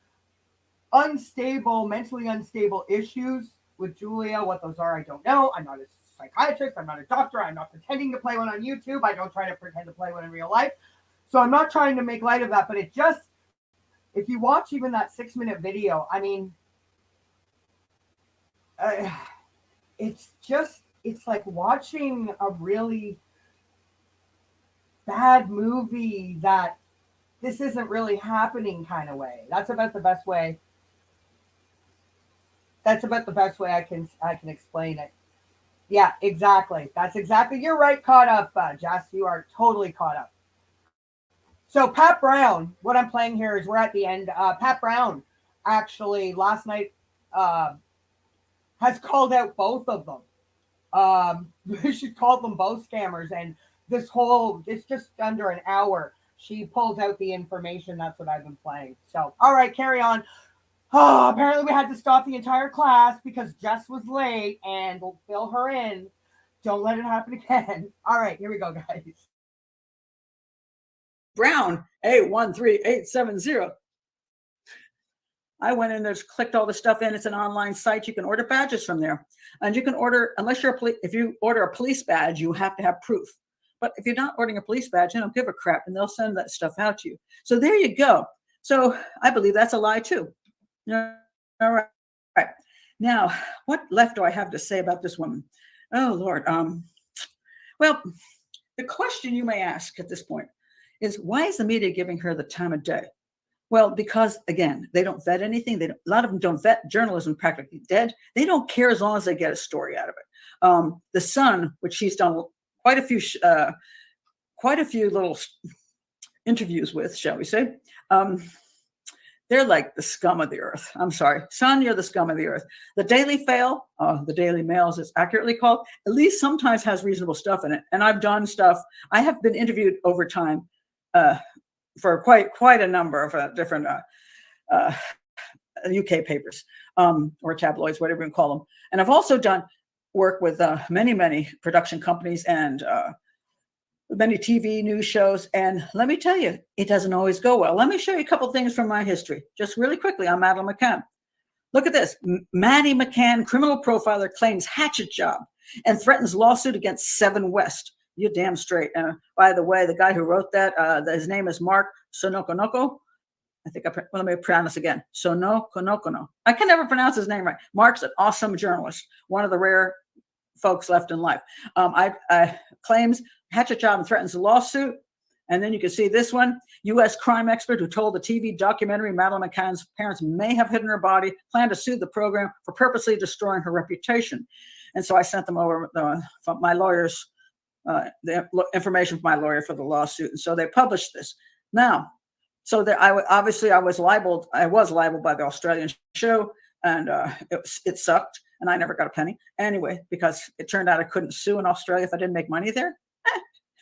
mentally unstable issues with Julia. What those are, I don't know. I'm not a psychiatrist. I'm not a doctor. I'm not pretending to play one on YouTube. I don't try to pretend to play one in real life. So I'm not trying to make light of that. But it just, if you watch even that 6-minute video, it's like watching a really bad movie that this isn't really happening kind of way. That's about the best way I can explain it. Yeah, exactly. That's exactly. You're right. Caught up, Jess. You are totally caught up. So Pat Brown, what I'm playing here is we're at the end. Pat Brown actually last night has called out both of them. She called them both scammers, and it's just under an hour. She pulls out the information. That's what I've been playing. So, all right, carry on. Oh, apparently we had to stop the entire class because Jess was late, and we'll fill her in. Don't let it happen again. All right, here we go, guys. Brown, A13870. I went in there, just clicked all the stuff in. It's an online site. You can order badges from there. And you can order, unless if you order a police badge, you have to have proof. But if you're not ordering a police badge, you don't give a crap, and they'll send that stuff out to you. So there you go. So I believe that's a lie too. All right. Now, what left do I have to say about this woman? Oh, Lord. Well, the question you may ask at this point is why is the media giving her the time of day? Well, because again, they don't vet anything. A lot of them don't vet journalism, practically dead. They don't care as long as they get a story out of it. The Sun, which she's done quite a few little interviews with, shall we say, they're like the scum of the earth. I'm sorry, Sun, you're the scum of the earth. The Daily Fail, the Daily Mail, as it's accurately called, at least sometimes has reasonable stuff in it. And I've done stuff. I have been interviewed over time for quite a number of different UK papers or tabloids, whatever you call them. And I've also done work with many production companies and many TV news shows. And let me tell you, it doesn't always go well. Let me show you a couple things from my history, just really quickly on Madeleine McCann. Look at this. Maddie McCann, criminal profiler, claims hatchet job and threatens lawsuit against 7 West. You're damn straight. By the way, the guy who wrote that, his name is Mark Sonokonoko. Let me pronounce this again. Sonokonokono. I can never pronounce his name right. Mark's an awesome journalist, one of the rare folks left in life. I claims hatchet job and threatens a lawsuit. And then you can see this one, U.S. crime expert who told the TV documentary Madeleine McCann's parents may have hidden her body, planned to sue the program for purposely destroying her reputation. And so I sent them over from my lawyers, the information from my lawyer for the lawsuit. And so they published this. Now, so that I was libeled by the Australian show, and it sucked, and I never got a penny anyway, because it turned out I couldn't sue in Australia if I didn't make money there.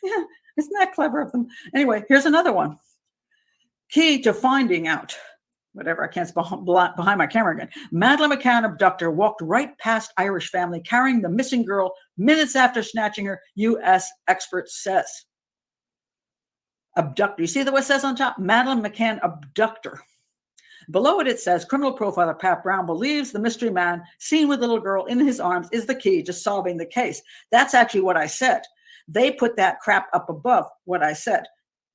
Yeah, isn't that clever of them? Anyway, here's another one. Key to finding out, whatever, I can't behind my camera again. Madeleine McCann abductor walked right past Irish family carrying the missing girl minutes after snatching her, U.S. expert says. Abductor. You see what it says on top? Madeleine McCann abductor. Below it says, criminal profiler Pat Brown believes the mystery man seen with the little girl in his arms is the key to solving the case. That's actually what I said. They put that crap up above what I said.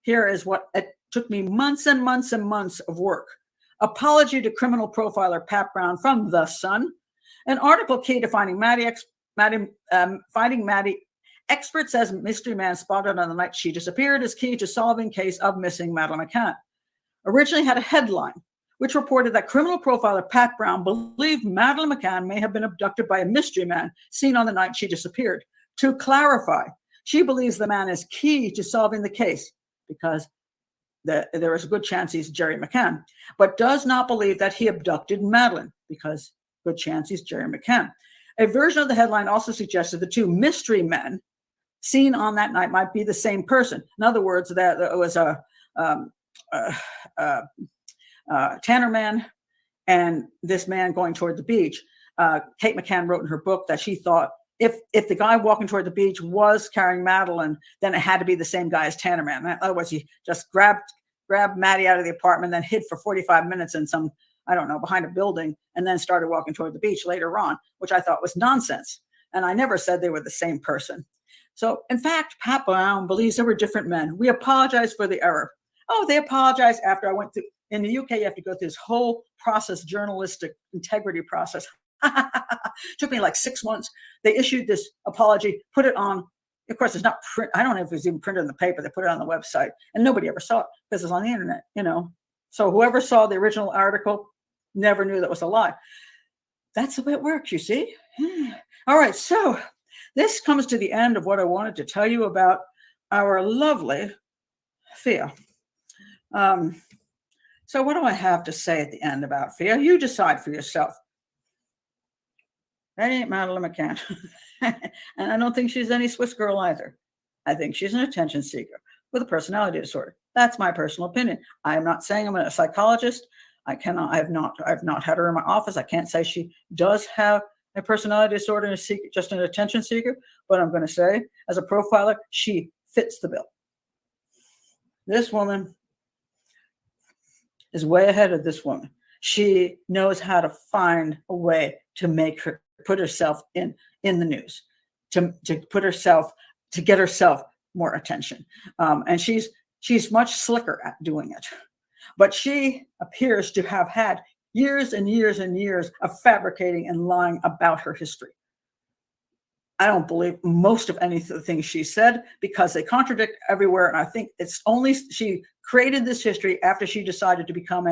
Here is what it took me months and months and months of work. Apology to criminal profiler Pat Brown from The Sun. An article key to finding Maddie. Expert says mystery man spotted on the night she disappeared is key to solving case of missing Madeleine McCann. Originally had a headline which reported that criminal profiler Pat Brown believed Madeleine McCann may have been abducted by a mystery man seen on the night she disappeared. To clarify, she believes the man is key to solving the case because there is a good chance he's Jerry McCann, but does not believe that he abducted Madeleine because good chance he's Jerry McCann. A version of the headline also suggested the 2 mystery men seen on that night might be the same person. In other words, that it was a Tanner man and this man going toward the beach. Kate McCann wrote in her book that she thought if the guy walking toward the beach was carrying Madeleine, then it had to be the same guy as Tanner man. In other words, he just grabbed Maddie out of the apartment, then hid for 45 minutes in some, I don't know, behind a building, and then started walking toward the beach later on, which I thought was nonsense. And I never said they were the same person. So, in fact, Pat Brown believes there were different men. We apologize for the error. Oh, they apologized after I went through. In the UK, you have to go through this whole process, journalistic integrity process. Took me like 6 months. They issued this apology, put it on. Of course, it's not print. I don't know if it was even printed in the paper. They put it on the website, and nobody ever saw it because it's on the internet, So whoever saw the original article never knew that was a lie. That's the way it works, you see. All right, so this comes to the end of what I wanted to tell you about our lovely Fia. So what do I have to say at the end about Fia? You decide for yourself. That ain't Madeleine McCann. And I don't think she's any Swiss girl either. I think she's an attention seeker with a personality disorder. That's my personal opinion. I am not saying I'm a psychologist. I've not had her in my office. I can't say she does have a personality disorder and just an attention seeker, but I'm going to say, as a profiler, she fits the bill. This woman is way ahead of this woman. She knows how to find a way to put herself in the news, to get herself more attention. And she's much slicker at doing it. But she appears to have had years and years and years of fabricating and lying about her history. I don't believe most of any of the things she said because they contradict everywhere. And I think it's only she created this history after she decided to become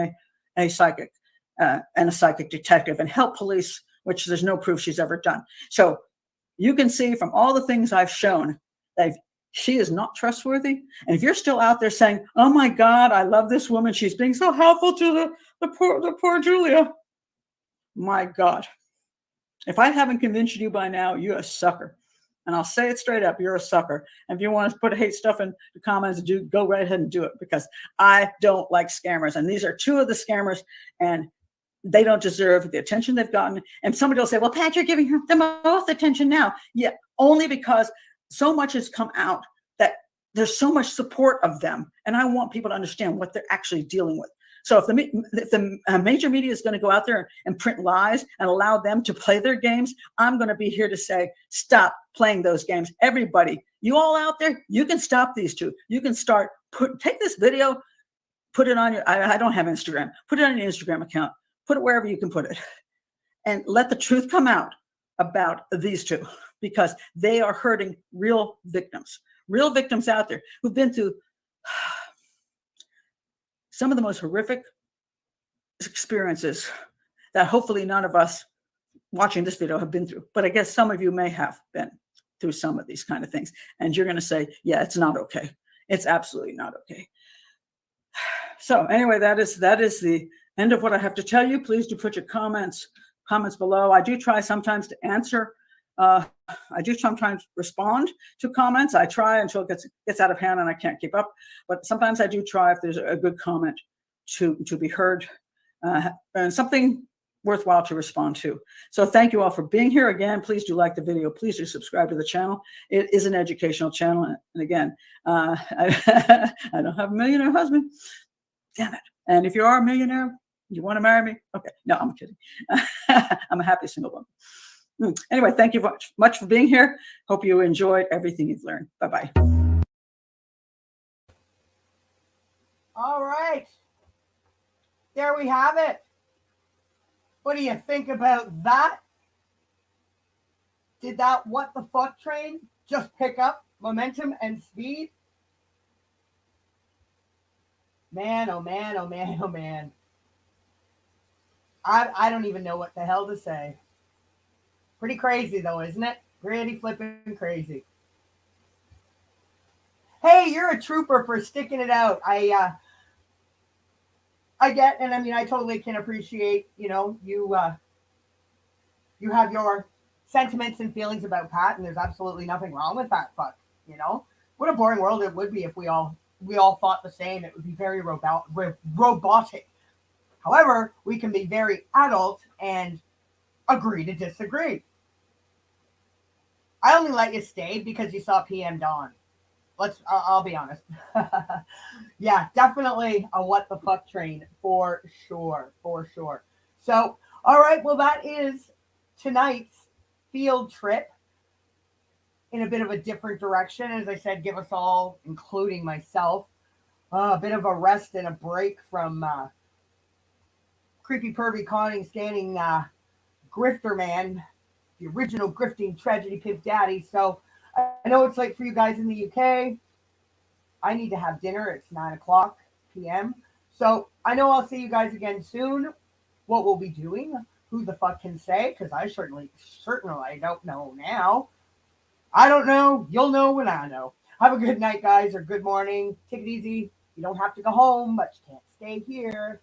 a psychic and a psychic detective and help police, which there's no proof she's ever done. So you can see from all the things I've shown that she is not trustworthy. And if you're still out there saying, "Oh my God, I love this woman. She's being so helpful to the poor Julia," my God. If I haven't convinced you by now, you're a sucker. And I'll say it straight up, you're a sucker. And if you want to put hate stuff in the comments, go right ahead and do it, because I don't like scammers. And these are two of the scammers, and they don't deserve the attention they've gotten. And somebody will say, well, Pat, you're giving them both attention now. Yeah, only because so much has come out that there's so much support of them. And I want people to understand what they're actually dealing with. So if the major media is going to go out there and print lies and allow them to play their games, I'm going to be here to say, stop playing those games. Everybody, you all out there, you can stop these two. You can take this video, put it on I don't have Instagram, put it on your Instagram account, put it wherever you can put it, and let the truth come out about these two, because they are hurting real victims out there who've been through some of the most horrific experiences that hopefully none of us watching this video have been through. But I guess some of you may have been through some of these kind of things. And you're going to say, yeah, it's not okay. It's absolutely not okay. So anyway, that is the end of what I have to tell you. Please do put your comments below. I do try sometimes to answer. I do sometimes respond to comments. I try until it gets out of hand and I can't keep up. But sometimes I do try if there's a good comment to be heard and something worthwhile to respond to. So thank you all for being here again. Please do like the video. Please do subscribe to the channel. It is an educational channel. And again, I don't have a millionaire husband. Damn it. And if you are a millionaire, you want to marry me? Okay. No, I'm kidding. I'm a happy single woman. Anyway, thank you much for being here. Hope you enjoyed everything you've learned. Bye-bye. All right. There we have it. What do you think about that? Did that what the fuck train just pick up momentum and speed? Man, oh man, oh man, oh man. I don't even know what the hell to say. Pretty crazy though, isn't it? Pretty flipping crazy. Hey, you're a trooper for sticking it out. I get, and I mean, I totally can appreciate, you have your sentiments and feelings about Pat, and there's absolutely nothing wrong with that. Fuck, what a boring world it would be if we all thought the same. It would be very robotic. However, we can be very adult and agree to disagree. I only let you stay because you saw PM Dawn. I'll be honest. Yeah, definitely a what the fuck train for sure. So, all right, well, that is tonight's field trip in a bit of a different direction. As I said, give us all, including myself, a bit of a rest and a break from creepy, pervy, conning, scanning grifter man, the original grifting tragedy pimp daddy. So I know it's late for you guys in the UK. I need to have dinner. It's 9:00 p.m. So I know I'll see you guys again soon. What we'll be doing, who the fuck can say? Because I certainly don't know now. I don't know. You'll know when I know. Have a good night, guys, or good morning. Take it easy. You don't have to go home, but you can't stay here.